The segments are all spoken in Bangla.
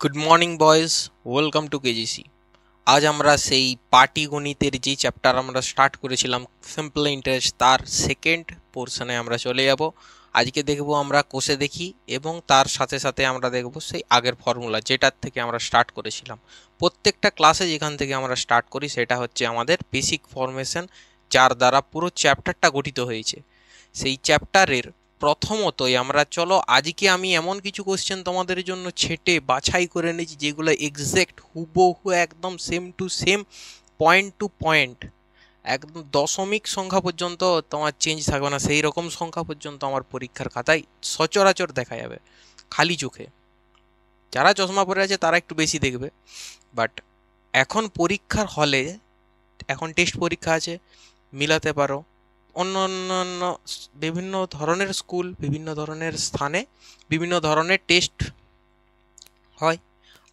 Good morning boys, welcome to KGC. আজ আমরা সেই পাটিগণিতের যে চ্যাপ্টার আমরা স্টার্ট করেছিলাম সিম্পল ইন্টারেস্ট, তার সেকেন্ড পোর্শনে আমরা চলে যাব। আজকে দেখব আমরা কোষে দেখি এবং তার সাথে সাথে আমরা দেখব সেই আগের ফর্মুলা যেটার থেকে আমরা স্টার্ট করেছিলাম। প্রত্যেকটা ক্লাসে যেখান থেকে আমরা স্টার্ট করি সেটা হচ্ছে আমাদের বেসিক ফর্মেশন, যার দ্বারা পুরো চ্যাপ্টারটা গঠিত হয়েছে। সেই চ্যাপ্টারের প্রথমতই আমরা চলো আজকে আমি এমন কিছু কোশ্চেন তোমাদের জন্য ছেটে বাছাই করে নিয়েছি যেগুলো এক্সাক্ট হুবহু একদম same to same, point to point, একদম দশমিক সংখ্যা পর্যন্ত তোমার চেঞ্জ থাকবে না, সেই রকম সংখ্যা পর্যন্ত আমার পরীক্ষার খাতায় সচরাচর দেখা যাবে খালি চোখে। যারা চশমা পরে আছে তারা একটু বেশি দেখবে, বাট এখন পরীক্ষার হলে, এখন টেস্ট পরীক্ষা আছে, মিলাতে পারো। অন্য অন্যান্য বিভিন্ন ধরনের স্কুল, বিভিন্ন ধরনের স্থানে বিভিন্ন ধরনের টেস্ট হয়,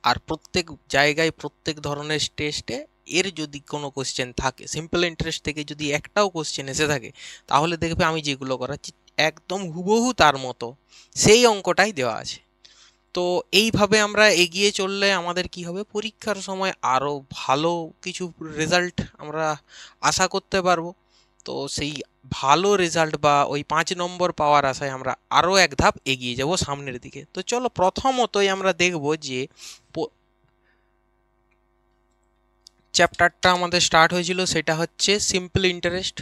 আর প্রত্যেক জায়গায় প্রত্যেক ধরনের টেস্টে এর যদি কোনো কোশ্চেন থাকে, সিম্পল ইন্টারেস্ট থেকে যদি একটাও কোশ্চেন এসে থাকে, তাহলে দেখবে আমি যেগুলো করাচ্ছি একদম হুবহু তার মতো সেই অঙ্কটাই দেওয়া আছে। তো এইভাবে আমরা এগিয়ে চললে আমাদের কি হবে, পরীক্ষার সময় আরও ভালো কিছু রেজাল্ট আমরা আশা করতে পারবো। তো সেই ভালো রেজাল্ট বা ওই 5 নম্বর পাওয়ার আশায় আমরা আরও এক ধাপ এগিয়ে যাব সামনের দিকে। তো চলো প্রথমতই আমরা দেখব যে চ্যাপ্টারটা আমাদের স্টার্ট হয়েছিল সেটা হচ্ছে simple interest.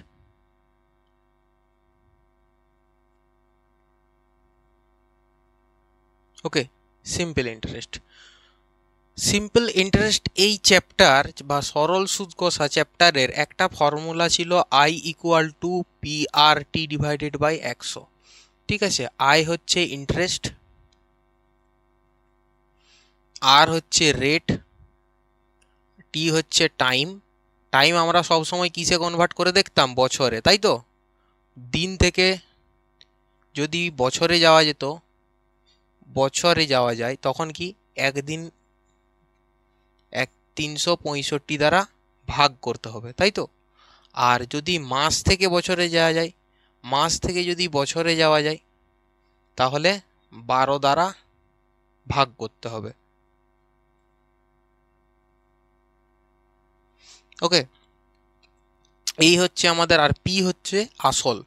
Okay, simple interest. Simple interest এই চ্যাপ্টার বা সরল সুদ কষা চ্যাপ্টারের একটা ফর্মুলা ছিল I equal to P R T divided by 100। ঠিক আছে, আই হচ্ছে ইন্টারেস্ট, আর হচ্ছে রেট, টি হচ্ছে টাইম। টাইম আমরা সব সময় কিসে কনভার্ট করে দেখতাম? বছরে, তাই তো? দিন থেকে যদি বছরে যাওয়া যেত, বছরে যাওয়া যায় তখন কি একদিন 365 দ্বারা ভাগ করতে হবে, তাই তো? আর যদি মাস থেকে বছরে যাওয়া যায়, মাস থেকে যদি বছরে যাওয়া যায় তাহলে 12 দ্বারা ভাগ করতে হবে। ওকে, এই হচ্ছে আমাদের। আর পি হচ্ছে আসল,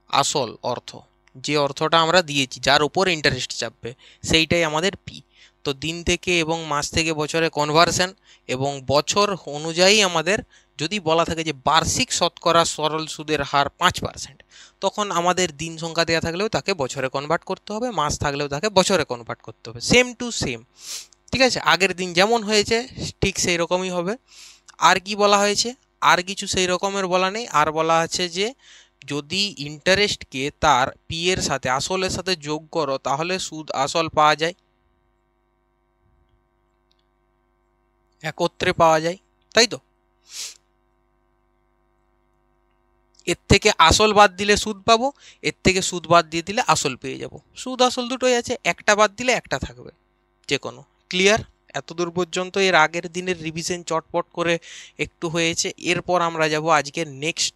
আসল অর্থ, যে অর্থটা আমরা দিয়েছি যার উপর ইন্টারেস্ট চাপবে, সেইটাই আমাদের পি। তো দিন থেকে এবং মাস থেকে বছরে কনভার্সন, এবং বছর অনুযায়ী আমাদের যদি বলা থাকে যে বার্ষিক শতকরা সরল সুদের হার 5%, তখন আমাদের দিন সংখ্যা দেওয়া থাকলেও তাকে বছরে কনভার্ট করতে হবে, মাস থাকলেও তাকে বছরে কনভার্ট করতে হবে, সেম টু সেম। ঠিক আছে, আগের দিন যেমন হয়েছে ঠিক সেই রকমই হবে। আর কি বলা হয়েছে? আর কিছু সেই রকমের বলা নেই। আর বলা আছে যে যদি ইন্টারেস্টকে তার পি এর সাথে, আসলের সাথে যোগ করো তাহলে সুদ আসল পাওয়া যায়, একত্রে পাওয়া যায়, তাই তো? এর থেকে আসল বাদ দিলে সুদ পাবো, এর থেকে সুদ বাদ দিয়ে দিলে আসল পেয়ে যাব। সুদ আসল দুটোই আছে, একটা বাদ দিলে একটা থাকবে যে কোনো। ক্লিয়ার? এতদূর পর্যন্ত এর আগের দিনের রিভিশন চটপট করে একটু হয়েছে। এরপর আমরা যাব আজকের নেক্সট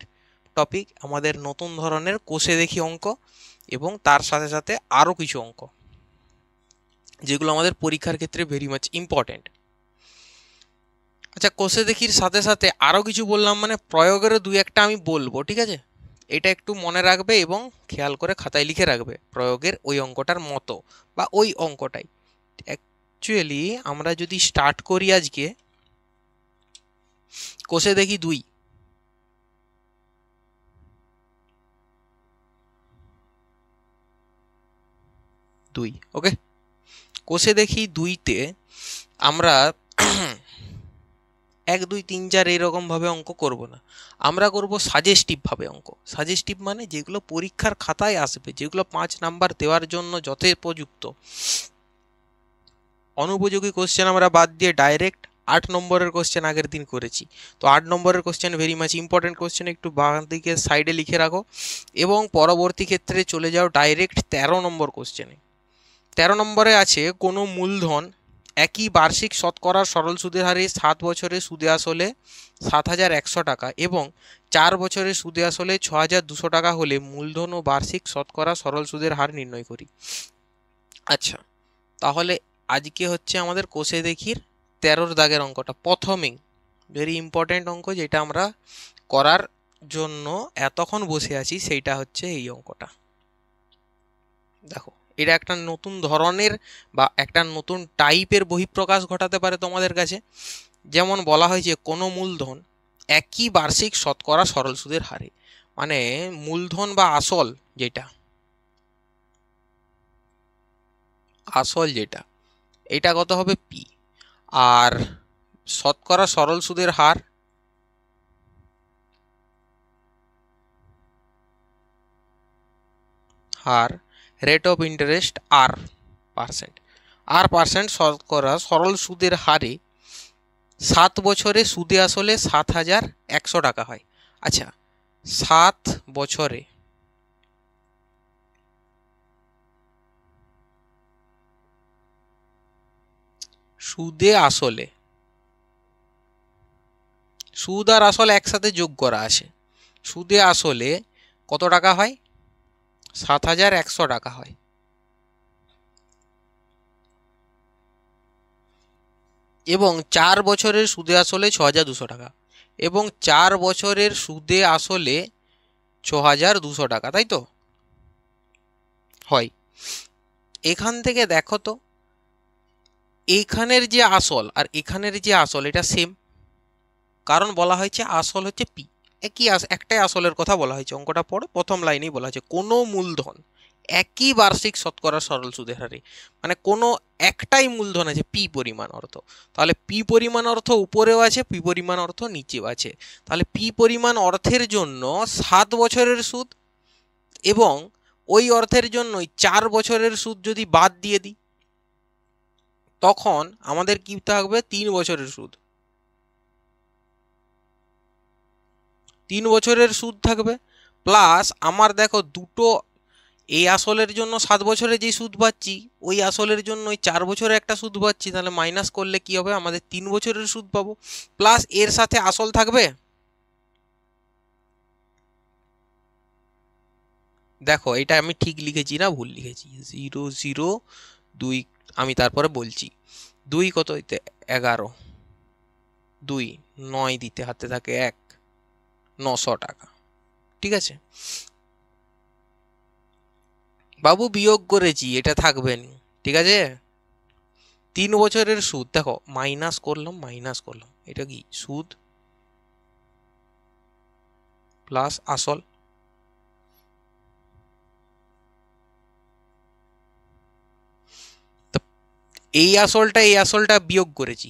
টপিক, আমাদের নতুন ধরনের কোষে দেখি অঙ্ক, এবং তার সাথে সাথে আরও কিছু অঙ্ক যেগুলো আমাদের পরীক্ষার ক্ষেত্রে ভেরি মাচ ইম্পর্ট্যান্ট। আচ্ছা, কোষে দেখির সাথে সাথে আরও কিছু বললাম মানে প্রয়োগেরও দুই একটা আমি বলবো, ঠিক আছে? এটা একটু মনে রাখবে এবং খেয়াল করে খাতায় লিখে রাখবে, প্রয়োগের ওই অঙ্কটার মতো বা ওই অঙ্কটাই। অ্যাকচুয়ালি আমরা যদি স্টার্ট করি আজকে কোষে দেখি দুই, দুই ওকে, কোষে দেখি দুইতে আমরা 1 2 3 4 এইরকমভাবে অঙ্ক করব না, আমরা করব সাজেস্টিভভাবে অঙ্ক। সাজেস্টিভ মানে যেগুলো পরীক্ষার খাতায় আসবে, যেগুলো 5 নাম্বার দেওয়ার জন্য যথোপযুক্ত। অনুপযোগী কোশ্চেন আমরা বাদ দিয়ে ডাইরেক্ট 8 নম্বরের কোশ্চেন আগের দিন করেছি। তো 8 নম্বরের question very much important question, একটু বাঁ দিকে সাইডে লিখে রাখো, এবং পরবর্তী ক্ষেত্রে চলে যাও ডাইরেক্ট 13 নম্বর কোশ্চেনে। 13 নম্বরে আছে কোনো মূলধন একই বার্ষিক শতকরা সরল সুদের হারে 7 বছরে সুদে আসলে 7,100 টাকা এবং 4 বছরে সুদে আসলে 6,200 টাকা হলে মূলধন ও বার্ষিক শতকরা সরল সুদের হার নির্ণয় করি। আচ্ছা, তাহলে আজকে হচ্ছে আমাদের কোষে দেখির 13 দাগের অঙ্কটা, প্রথমেই ভেরি ইম্পর্টেন্ট অঙ্ক, যেটা আমরা করার জন্য এতক্ষণ বসে আছি, সেইটা হচ্ছে এই অঙ্কটা। দেখো, এটা একটা নতুন ধরনের বা একটা নতুন টাইপের বহিঃপ্রকাশ ঘটাতে পারে তোমাদের কাছে। যেমন বলা হয়েছে কোনো মূলধন একই বার্ষিক শতকরা সরল সুদের হারে, মানে মূলধন বা আসল যেটা এটা কত হবে পি, আর শতকরা সরল সুদের হার রেট অফ ইন্টারেস্ট আর% শতকরা সরল সুদের হারে 7 বছরে সুদে আসলে 7,100 টাকা হয়। আচ্ছা, 7 বছরে সুদে আসলে, সুদ আর আসল একসাথে যোগ করা আছে, সুদে আসলে কত টাকা হয়? 7,100 টাকা হয়। এবং 4 বছরের সুদে আসলে 6,200 টাকা, এবং 4 বছরের সুদে আসলে 6,200 টাকা, তাই তো হয়। এখান থেকে দেখো তো, এইখানের যে আসল আর এখানের যে আসল এটা সেম, কারণ বলা হয়েছে আসল হচ্ছে পি, একটাই আসলের কথা বলা হয়েছে। অঙ্কটা পড়ো, প্রথম লাইনেই বলা হয়েছে কোনো মূলধন একই বার্ষিক শতকরা সরল সুদের হারে, মানে কোনো একটাই মূলধন আছে পি পরিমাণ অর্থ। তাহলে পি পরিমাণ অর্থ উপরেও আছে, পি পরিমাণ অর্থ নিচেও আছে। তাহলে পি পরিমাণ অর্থের জন্য 7 বছরের সুদ, এবং ওই অর্থের জন্যই 4 বছরের সুদ যদি বাদ দিয়ে দিই, তখন আমাদের কি থাকবে? 3 বছরের সুদ, 3 বছরের সুদ থাকবে। প্লাস আমার দেখো দুটো, এই আসলের জন্য 7 বছরে যে সুদ পাচ্ছি, ওই আসলের জন্য ওই 4 বছরে একটা সুদ পাচ্ছি, তাহলে মাইনাস করলে কি হবে? আমাদের 3 বছরের সুদ পাবো, প্লাস এর সাথে আসল থাকবে। দেখো, এটা আমি ঠিক লিখেছি না ভুল লিখেছি? 0,0,2, আমি তারপরে বলছি। 2 কত হইতে 11, 2 9 দিতে হাতে থাকে 1, 900 টাকা। ঠিক আছে বাবু, বিয়োগ করেছি, এটা থাকবে না। ঠিক আছে, 3 বছরের সুদ, দেখো মাইনাস করলাম, এটা কি সুদ প্লাস আসল, এই আসলটা বিয়োগ করেছি,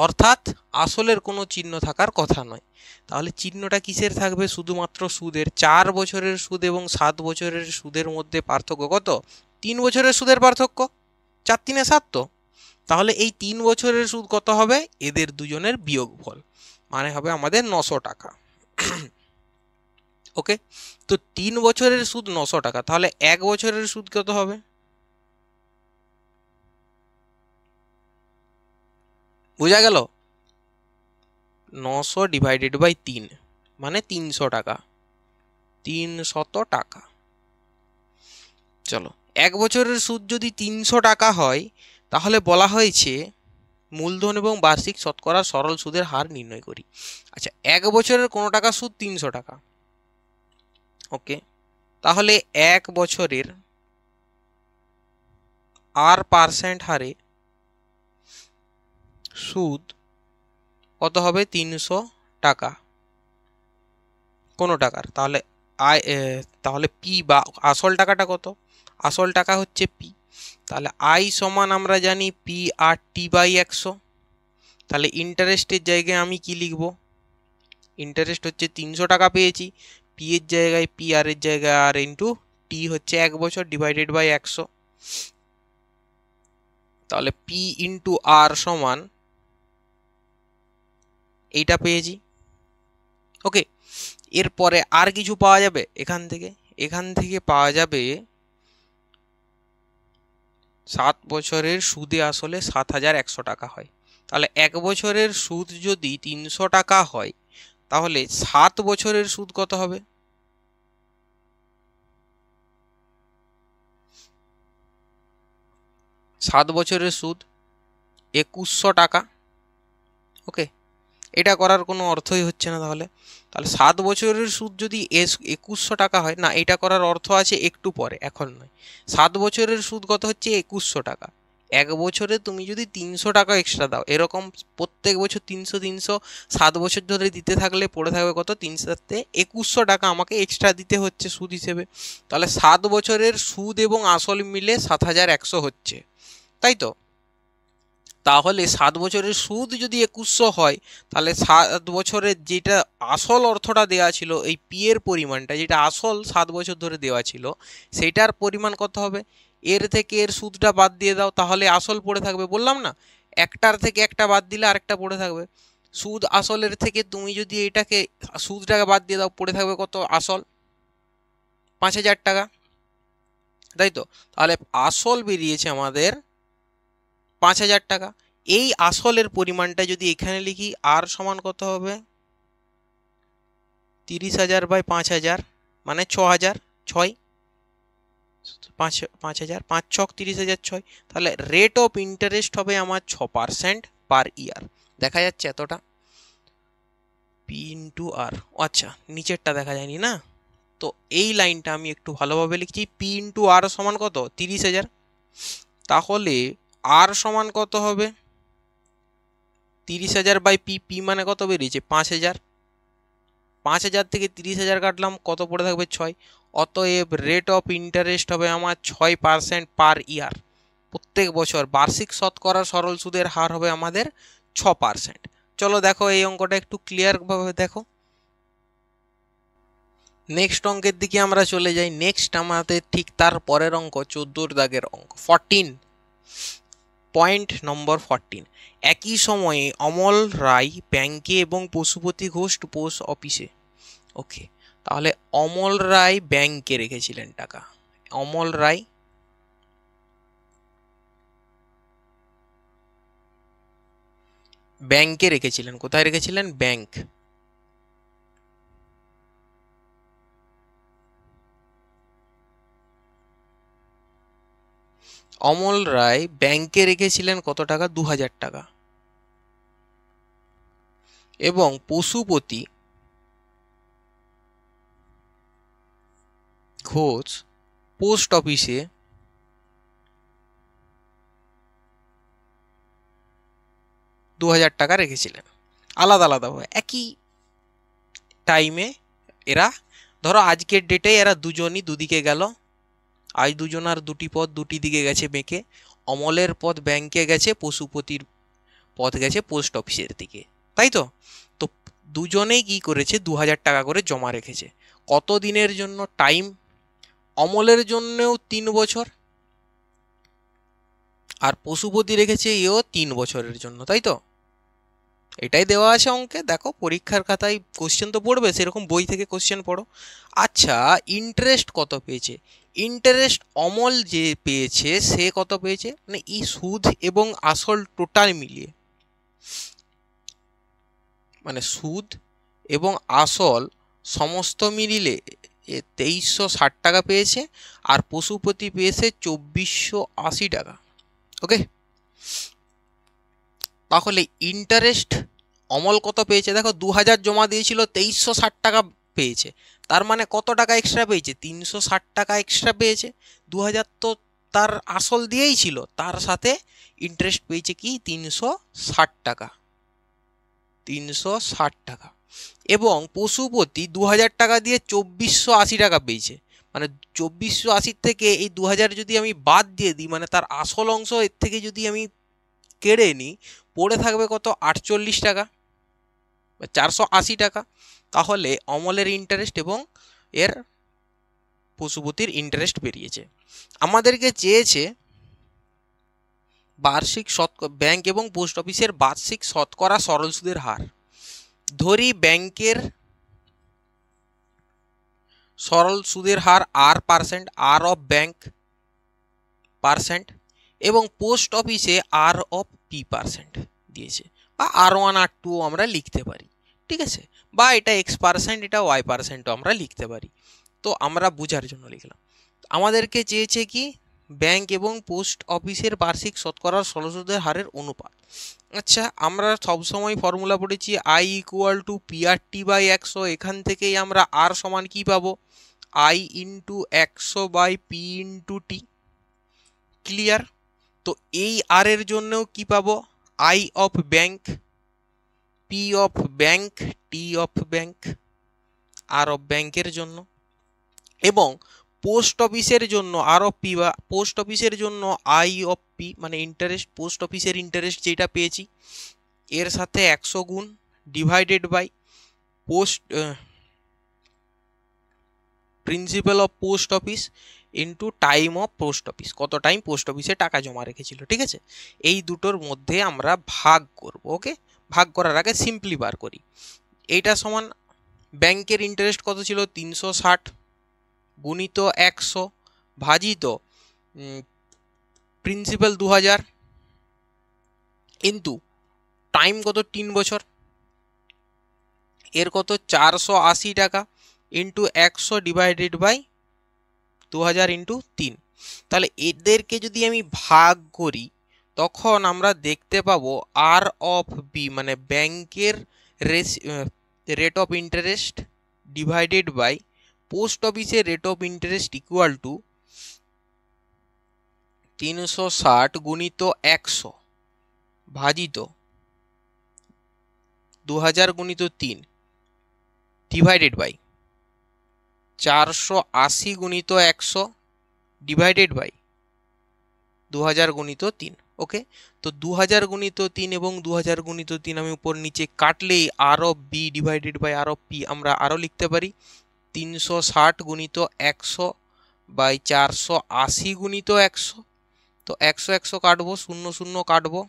অর্থাৎ আসলের কোনো চিহ্ন থাকার কথা নয়। তাহলে চিহ্নটা কিসের থাকবে? শুধুমাত্র সুদের। 4 বছরের সুদ এবং 7 বছরের সুদের মধ্যে পার্থক্য কত? 3 বছরের সুদের পার্থক্য, 4 3 7 তো। তাহলে এই 3 বছরের সুদ কত হবে? এদের দুজনের বিয়োগফল, মানে হবে আমাদের 900 টাকা। ওকে, তো 3 বছরের সুদ 900 টাকা, তাহলে 1 বছরের সুদ কত হবে? বোঝা গেল? 900 ডিভাইডেড বাই 3, মানে 300 টাকা, 300 টাকা। চলো, 1 বছরের সুদ যদি 300 টাকা হয়, তাহলে বলা হয়েছে মূলধন এবং বার্ষিক শতকরা সরল সুদের হার নির্ণয় করি। আচ্ছা, 1 বছরের কোনো টাকা সুদ 300 টাকা। ওকে, তাহলে 1 বছরের R% হারে সুদ কত হবে? 300 টাকা কোনো টাকার। তাহলে তাহলে পি বা আসল টাকাটা কত? আসল টাকা হচ্ছে পি। তাহলে আই সমান আমরা জানি পি আর টি বাই 100। তাহলে ইন্টারেস্টের জায়গায় আমি কি লিখব? ইন্টারেস্ট হচ্ছে 300 টাকা পেয়েছি, পি এর জায়গায় পি, আর এর জায়গায় আর, ইন্টু টি হচ্ছে 1 বছর, ডিভাইডেড বাই 100। তাহলে পি ইন্টু আর সমান এইটা পেয়েছি। ওকে, এরপরে আর কিছু পাওয়া যাবে এখান থেকে পাওয়া যাবে 7 বছরের সুদে আসলে 7,100 টাকা হয়। তাহলে 1 বছরের সুদ যদি 300 টাকা হয়, তাহলে 7 বছরের সুদ কত হবে? 7 বছরের সুদ 2100 টাকা। ওকে, এটা করার কোনো অর্থই হচ্ছে না। তাহলে 7 বছরের সুদ যদি 2100 টাকা হয়, না এটা করার অর্থ আছে একটু পরে, এখন নয়। 7 বছরের সুদ কত হচ্ছে? 2100 টাকা। এক বছরে তুমি যদি 300 টাকা এক্সট্রা দাও, এরকম প্রত্যেক বছর 300 300 7 বছর ধরে দিতে থাকলে পড়ে থাকবে কত? 300-তে 2100 টাকা আমাকে এক্সট্রা দিতে হচ্ছে সুদ হিসেবে। তাহলে 7 বছরের সুদ এবং আসল মিলে 7100 হচ্ছে, তাই তো? তাহলে 7 বছরের সুদ যদি 2100 হয়, তাহলে 7 বছরের যেটা আসল অর্থটা দেওয়া ছিল, এই পি এর পরিমাণটা যেটা আসল 7 বছর ধরে দেওয়া ছিল, সেটার পরিমাণ কত হবে? এর থেকে এর সুদটা বাদ দিয়ে দাও, তাহলে আসল পড়ে থাকবে। বললাম না, একটার থেকে একটা বাদ দিলে আরেকটা পড়ে থাকবে। সুদ আসলের থেকে তুমি যদি এটাকে সুদটাকে বাদ দিয়ে দাও, পড়ে থাকবে কত? আসল 5000 টাকা, তাই তো? তাহলে আসল বেরিয়েছে আমাদের 5000 টাকা। এই আসলের পরিমাণটা যদি এখানে লিখি, আর সমান কত হবে? 30,000 বাই 5000 মানে 6000। 6 5000, 5 ছক 30,000, 6। তাহলে রেট অফ ইন্টারেস্ট হবে আমার 6% পার ইয়ার। দেখা যাচ্ছে এতটা? পি ইন্টু আর। আচ্ছা, নিচেরটা দেখা যায়নি না, তো এই লাইনটা আমি একটু ভালোভাবে লিখছি। পি ইন্টু আর সমান কত? 30,000। তাহলে আর সমান কত হবে? 30,000 বাই পি। পি মানে কত বেরিয়েছে? 5000। 5000 থেকে 30,000 কাটলাম, কত পড়ে থাকবে? 6। অতএব রেট অফ ইন্টারেস্ট হবে আমার 6% পার ইয়ার। প্রত্যেক বছর বার্ষিক শতকরা সরল সুদের হার হবে আমাদের 6%। চলো দেখো এই অঙ্কটা একটু ক্লিয়ারভাবে দেখো। নেক্সট অঙ্কের দিকে আমরা চলে যাই। নেক্সট আমাদের ঠিক তার পরের অঙ্ক, 14 দাগের অঙ্ক 14। Point number 14। একই সময়ে অমল রায় ব্যাংকে এবং পশুপতি ঘোষ পোস্ট অফিসে। ওকে, তাহলে অমল রায় ব্যাংকে রেখেছিলেন টাকা। অমল রায় ব্যাংকে রেখেছিলেন। কোথায় রেখেছিলেন? ব্যাংক। অমল রায় ব্যাংকে রেখেছিলেন কত টাকা? 2000 টাকা। এবং পশুপতি ঘোষ পোস্ট অফিসে 2000 টাকা রেখেছিলেন। আলাদা আলাদাভাবে একই টাইমে এরা, ধরো আজকের ডেটে এরা দুজনই দুদিকে গেল। আজ দুজনার দুটি পথ দুটি দিকে গেছে বেঁকে। অমলের পথ ব্যাংকে গেছে, পশুপতির পথ গেছে পোস্ট অফিসের দিকে, তাই তো? তো দুজনেই কি করেছে? 2000 টাকা করে জমা রেখেছে। কত দিনের জন্য? টাইম অমলের জন্যও 3 বছর, আর পশুপতি রেখেছে এও 3 বছরের জন্য, তাই তো? এটাই দেওয়া আছে অঙ্কে। দেখো পরীক্ষার খাতায় কোশ্চেন তো পড়বে, সেরকম বই থেকে কোশ্চেন পড়ো। আচ্ছা, ইন্টারেস্ট কত পেয়েছে? ইন্টারেস্ট অমল যে পেয়েছে সে কত পেয়েছে? মানে এই সুদ এবং আসল টোটাল মিলিয়ে, মানে সুদ এবং আসল সমস্ত মিলিয়ে 2360 টাকা পেয়েছে। আর পশুপতি পেয়েছে 2480 টাকা। ওকে, তাহলে ইন্টারেস্ট অমল কত পেয়েছে? দেখো 2000 জমা দিয়েছিল, 2360 টাকা পেয়েছে। তার মানে কত টাকা এক্সট্রা পেয়েছে? 360 টাকা এক্সট্রা পেয়েছে। 2000 তো তার আসল দিয়েই ছিল, তার সাথে ইন্টারেস্ট পেয়েছে কি? 360 টাকা। 360 টাকা। এবং পশুপতি 2000 টাকা দিয়ে 2480 টাকা পেয়েছে। মানে 2480 থেকে এই 2000 যদি আমি বাদ দিয়ে দিই, মানে তার আসল অংশ এর থেকে যদি আমি কেড়ে নিই, পড়ে থাকবে কত? 48 টাকা, 480 টাকা। তাহলে অমলের ইন্টারেস্ট এবং এর পশুপতির ইন্টারেস্ট বেরিয়েছে। আমাদেরকে চেয়েছে বার্ষিক ব্যাংক এবং পোস্ট অফিসের বার্ষিক শতকরা সরল সুদের হার। ধরি ব্যাংকের সরল সুদের হার R%, R of bank percent, এবং পোস্ট অফিসে আর অফ P% দিয়েছে, বা R1 R2 আমরা লিখতে পারি, ঠিক আছে? বা এটা X%, এটা Y%ও আমরা লিখতে পারি। তো আমরা বোঝার জন্য লিখলাম। আমাদেরকে চেয়েছে কি? ব্যাংক এবং পোস্ট অফিসের বার্ষিক শতকরা সরল সুদের হারের অনুপাত। আচ্ছা, আমরা সবসময় ফর্মুলা পড়েছি I equal to PRT by 100। এখান থেকেই আমরা আর সমান কি পাবো, I into 100 by P into T. Clear? তো এই আর এর জন্যও কি পাবো, I of bank, P of bank, T of bank, R of ব্যাংকের জন্য। এবং পোস্ট অফিসের জন্য আর অফ পি, বা পোস্ট অফিসের জন্য আই অফ পি মানে ইন্টারেস্ট, পোস্ট অফিসের ইন্টারেস্ট যেটা পেয়েছি এর সাথে 100 গুণ divided by post principal of post office into time of post office, কত টাইম পোস্ট অফিসে টাকা জমা রেখেছিল। ঠিক আছে, এই দুটোর মধ্যে আমরা ভাগ করব। ওকে, ভাগ করার আগে সিম্পলি বার করি। এইটা সমান ব্যাংকের ইন্টারেস্ট কত ছিল, 360 গুণিত 100 ভাজিত প্রিন্সিপাল 2000 ইন্টু টাইম কত 3 বছর, এর কত 480 টাকা ইন্টু 100 ডিভাইডেড বাই 2000 ইন্টু 3। তাহলে এদেরকে যদি আমি ভাগ করি তখন আমরা দেখতে পাবো আর অফ বি মানে ব্যাংকের rate of interest divided by post অফিসের rate of interest equal to 360 গুণিত 100 ভাজিত 2000 গুণিত 3 ডিভাইডেড বাই 480 গুণিত 100 ডিভাইডেড বাই 2000 গুণিত 3। ওকে, তো 2000 গুণিত 3 এবং 2000 গুণিত 3 আমি উপর নিচে কাটলেই R of B divided by R of P আমরা আরও লিখতে পারি 360 গুণিত 100 বাই 480 গুণিত 100। তো 100 100 কাটবো, 0 0 কাটবো,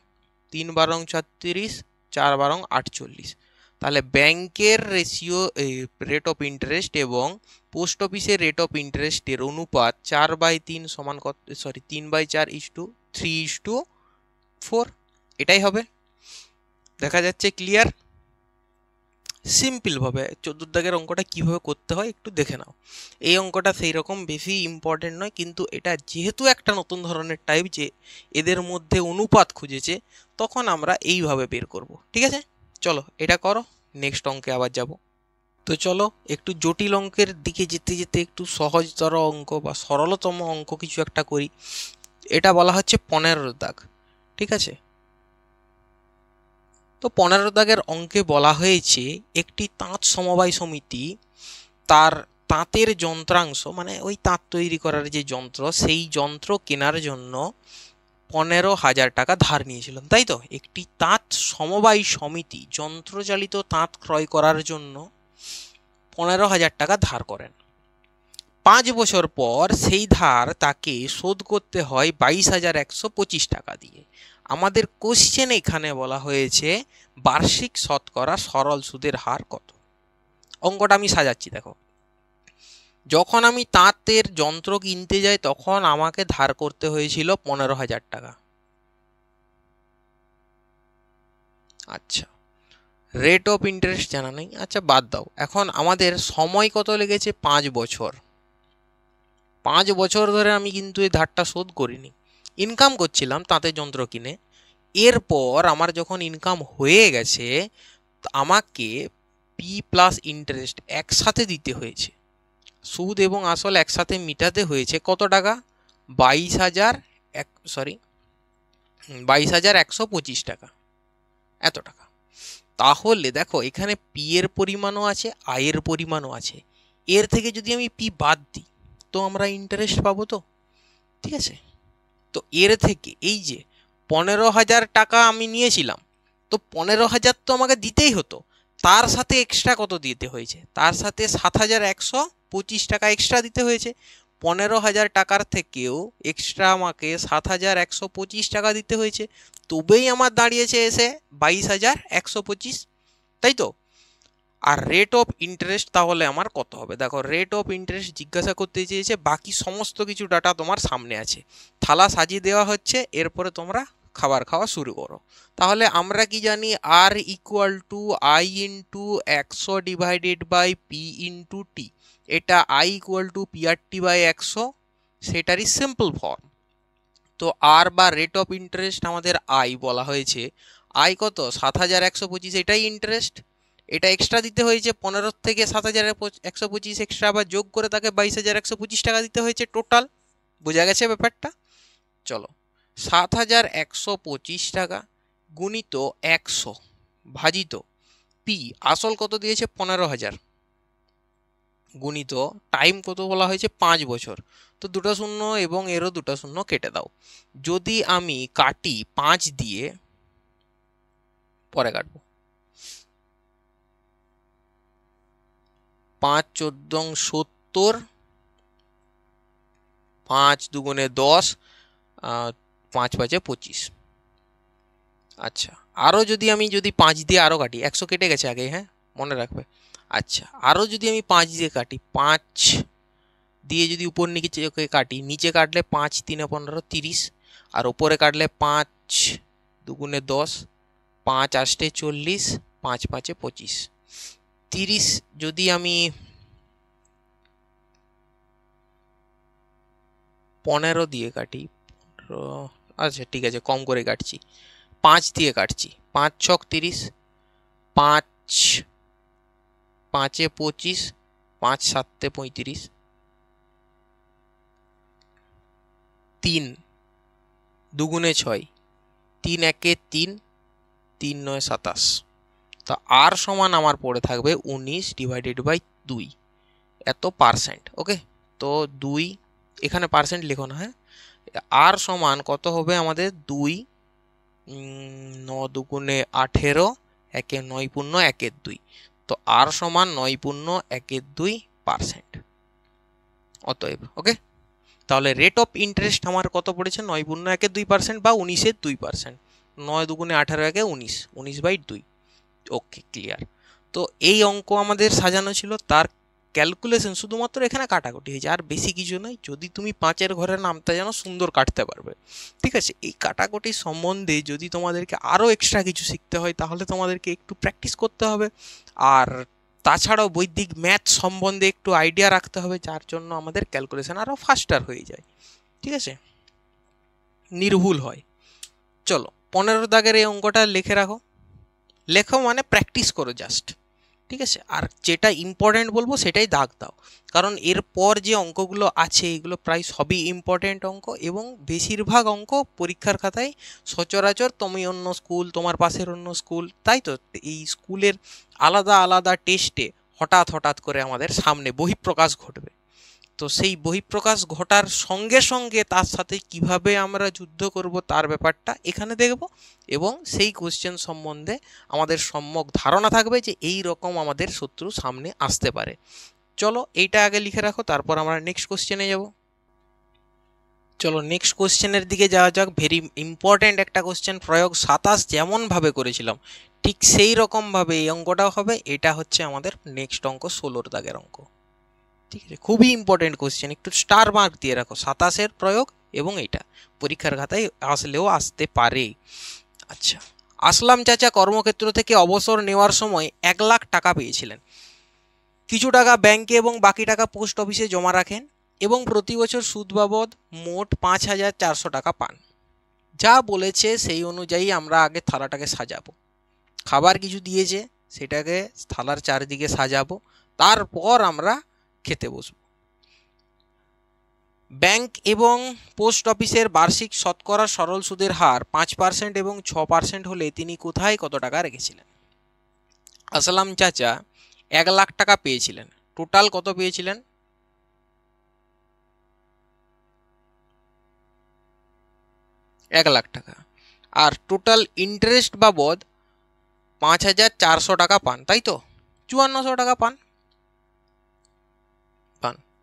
3 বারং 36, 4 বারং 48। তাহলে ব্যাংকের রেশিও রেট অফ ইন্টারেস্ট এবং পোস্ট অফিসের রেট অফ ইন্টারেস্টের অনুপাত 4/3 সমান কত, সরি 3/4:3:4, এটাই হবে। দেখা যাচ্ছে? ক্লিয়ার? সিম্পলভাবে 14 দাগের অঙ্কটা কিভাবে করতে হয় একটু দেখে নাও। এই অঙ্কটা সেই রকম বেশি ইম্পর্টেন্ট নয়, কিন্তু এটা যেহেতু একটা নতুন ধরনের টাইপ যে এদের মধ্যে অনুপাত খুঁজেছে, তখন আমরা এইভাবে বের করব। ঠিক আছে, চলো এটা করো, নেক্সট অঙ্কে আবার যাব। তো চলো একটু জটিল অঙ্কের দিকে যেতে যেতে একটু সহজতর অঙ্ক বা সরলতম অঙ্ক কিছু একটা করি। এটা বলা হচ্ছে 15 দাগ। ঠিক আছে, তো 15 দাগের অঙ্কে বলা হয়েছে একটি তাঁত সমবায় সমিতি তার তাঁতের যন্ত্রাংশ মানে ওই তাঁত তৈরি করার যে যন্ত্র, সেই যন্ত্র কেনার জন্য 15,000 টাকা ধার নিয়েছিল, তাই তো? একটি তাঁত সমবায় সমিতি যন্ত্রচালিত তাঁত ক্রয় করার জন্য 15,000 টাকা ধার করেন। 5 বছর পর সেই ধার তাকে শোধ করতে হয় 22,125 টাকা দিয়ে। আমাদের কোশ্চেন এখানে বলা হয়েছে বার্ষিক শতকরা সরল সুদের হার কত। অঙ্কটা আমি সাজাচ্ছি, দেখো। যখন আমি তাঁতের যন্ত্র কিনতে যাই তখন আমাকে ধার করতে হয়েছিল 15,000 টাকা। আচ্ছা, রেট অফ ইন্টারেস্ট জানা নেই, আচ্ছা বাদ দাও। এখন আমাদের সময় কত লেগেছে, 5 বছর। 5 বছর ধরে আমি কিন্তু এই ধারটা শোধ করিনি, ইনকাম করছিলাম তাঁতের যন্ত্র কিনে। এরপর আমার যখন ইনকাম হয়ে গেছে আমাকে পি প্লাস ইন্টারেস্ট একসাথে দিতে হয়েছে, সুদ এবং আসল একসাথে মিটাতে হয়েছে কত টাকা, 22,125 টাকা, এত টাকা। তাহলে দেখো এখানে পি এর পরিমাণও আছে, আয়ের পরিমাণও আছে। এর থেকে যদি আমি পি বাদ দিই তো আমরা ইন্টারেস্ট পাবো তো। ঠিক আছে, তো এর থেকে এই যে 15,000 টাকা আমি নিয়েছিলাম, তো 15,000 তো আমাকে দিতেই হতো, তার সাথে এক্সট্রা কত দিতে হয়েছে, তার সাথে 7,125 টাকা এক্সট্রা দিতে হয়েছে। 15,000 টাকার থেকেও এক্সট্রা আমাকে 7,125 টাকা দিতে হয়েছে, তবেই আমার দাঁড়িয়েছে এসে 22,125, তাই তো? আর রেট অফ ইন্টারেস্ট তাহলে আমার কত হবে, দেখো রেট অফ ইন্টারেস্ট জিজ্ঞাসা করতে চেয়েছে, বাকি সমস্ত কিছু ডাটা তোমার সামনে আছে, থালা সাজিয়ে দেওয়া হচ্ছে, এরপরে তোমরা খাবার খাওয়া শুরু করো। তাহলে আমরা কি জানি, R equal to I into 100 divided by P into T. এটা I equal to PRT by 100, সেটারই সিম্পল ফর্ম। তো আর বা রেট অফ ইন্টারেস্ট আমাদের আই বলা হয়েছে। আই কত? 7,125, এটাই ইন্টারেস্ট। এটা এক্সট্রা দিতে হয়েছে 15 থেকে 7,125 এক্সট্রা আবার যোগ করে তাকে 22,125 টাকা দিতে হয়েছে টোটাল। বোঝা গেছে ব্যাপারটা? চলো, 7,125 টাকা গুণিত 100 ভাজিত পি, আসল কত দিয়েছে 15,000, গুণিত টাইম কত বলা হয়েছে 5 বছর। তো দুটো শূন্য এবং এরও দুটো শূন্য কেটে দাও। যদি আমি কাটি 5 দিয়ে, পরে কাটবো, 5 14 70, 5 দুগুণে 10, 5 5 25। আচ্ছা, আরও যদি আমি 5 দিয়ে আরও কাটি, 100 কেটে গেছে আগে, হ্যাঁ মনে রাখবে। আচ্ছা, আরও যদি আমি 5 দিয়ে কাটি, 5 দিয়ে যদি উপর নিচে কাটি, নিচে কাটলে 5 3 15 30, আর উপরে কাটলে 5 দুগুণে 10, 5 8 40, 5 5 25, 30 যদি আমি 15 দিয়ে কাটি, 15, আচ্ছা ঠিক আছে কম করে কাটছি, 5 দিয়ে কাটছি, 5 6 30, 5 5 25, 5 7 35, 3 দুগুণে 6, 3 1 3, 3 9 27। তা আর সমান আমার পড়ে থাকবে 19 ডিভাইডেড বাই 2, এত পার্সেন্ট। ওকে, তো 2, এখানে পার্সেন্ট লিখো না, হ্যাঁ। আর সমান কত হবে আমাদের? 2 9 দুগুণে 18, 1 9 পূর্ণ 1 2। তো আর সমান 9 পূর্ণ 1 2%। অতএব ওকে, তাহলে রেট অফ ইন্টারেস্ট আমার কত পড়েছে? 9 পূর্ণ 1 2% বা 19 2%। 9 দুগুণে 18 1 19, 19/2। ওকে, ক্লিয়ার। তো এই অঙ্ক আমাদের সাজানো ছিল, তার ক্যালকুলেশন শুধুমাত্র এখানে কাটাকুটি হয়েছে, আর বেশি কিছু নয়। যদি তুমি 5-এর ঘরে নামতে জানো, সুন্দর কাটতে পারবে। ঠিক আছে, এই কাটাকুটি সম্বন্ধে যদি তোমাদেরকে আরও এক্সট্রা কিছু শিখতে হয়, তাহলে তোমাদেরকে একটু প্র্যাকটিস করতে হবে। আর তাছাড়াও বৈদিক ম্যাথ সম্বন্ধে একটু আইডিয়া রাখতে হবে, যার জন্য আমাদের ক্যালকুলেশন আরও ফাস্টার হয়ে যায়। ঠিক আছে, নির্ভুল হয়। চলো, 15 দাগের এই অঙ্কটা লিখে রাখো। লেখো মানে প্র্যাকটিস করো জাস্ট। ঠিক আছে, আর যেটা ইম্পর্টেন্ট বলবো সেটাই দাগ দাও, কারণ এরপর যে অঙ্কগুলো আছে এগুলো প্রায় সবই ইম্পর্টেন্ট অঙ্ক, এবং বেশিরভাগ অঙ্ক পরীক্ষার খাতায় সচরাচর তুমি অন্য স্কুল, তোমার পাশের অন্য স্কুল, তাই তো এই স্কুলের আলাদা আলাদা টেস্টে হঠাৎ হঠাৎ করে আমাদের সামনে বহিঃপ্রকাশ ঘটবে। তো সেই বহিঃপ্রকাশ ঘটার সঙ্গে সঙ্গে তার সাথে কিভাবে আমরা যুদ্ধ করব তার ব্যাপারটা এখানে দেখব, এবং সেই কোশ্চেন সম্বন্ধে আমাদের সম্যক ধারণা থাকবে যে এই রকম আমাদের শত্রু সামনে আসতে পারে। চলো, এইটা আগে লিখে রাখো, তারপর আমরা নেক্সট কোশ্চেনে যাব। চলো নেক্সট কোশ্চেনের দিকে যাওয়া যাক। ভেরি ইম্পর্ট্যান্ট একটা কোশ্চেন, প্রয়োগ 27 যেমনভাবে করেছিলাম ঠিক সেই রকমভাবে এই অঙ্কটাও হবে। এটা হচ্ছে আমাদের নেক্সট অঙ্ক, 16 দাগের অঙ্ক। ঠিক আছে, খুবই ইম্পর্টেন্ট কোশ্চেন, একটু স্টার মার্ক দিয়ে রাখো। 27-এর প্রয়োগ এবং এটা পরীক্ষার খাতায় আসলেও আসতে পারে। আচ্ছা, আসলাম চাচা কর্মক্ষেত্র থেকে অবসর নেওয়ার সময় 1 লাখ টাকা পেয়েছিলেন। কিছু টাকা ব্যাংকে এবং বাকি টাকা পোস্ট অফিসে জমা রাখেন, এবং প্রতি বছর সুদ বাবদ মোট 5,400 টাকা পান। যা বলেছে সেই অনুযায়ী আমরা আগে থালাটাকে সাজাবো। খাবার কিছু দিয়েছে, সেটাকে থালার চারিদিকে সাজাবো, তারপর আমরা খেতে বসবো। ব্যাংক এবং পোস্ট অফিসের বার্ষিক শতকরা সরল সুদের হার 5% এবং 6% হলে তিনি কোথায় কত টাকা রেখেছিলেন? আসলাম চাচা 1 লাখ টাকা পেয়েছিলেন। টোটাল কত পেয়েছিলেন? 1 লাখ টাকা। আর টোটাল ইন্টারেস্ট বাবদ 5,400 টাকা পান, তাই তো? 5,400 টাকা পান।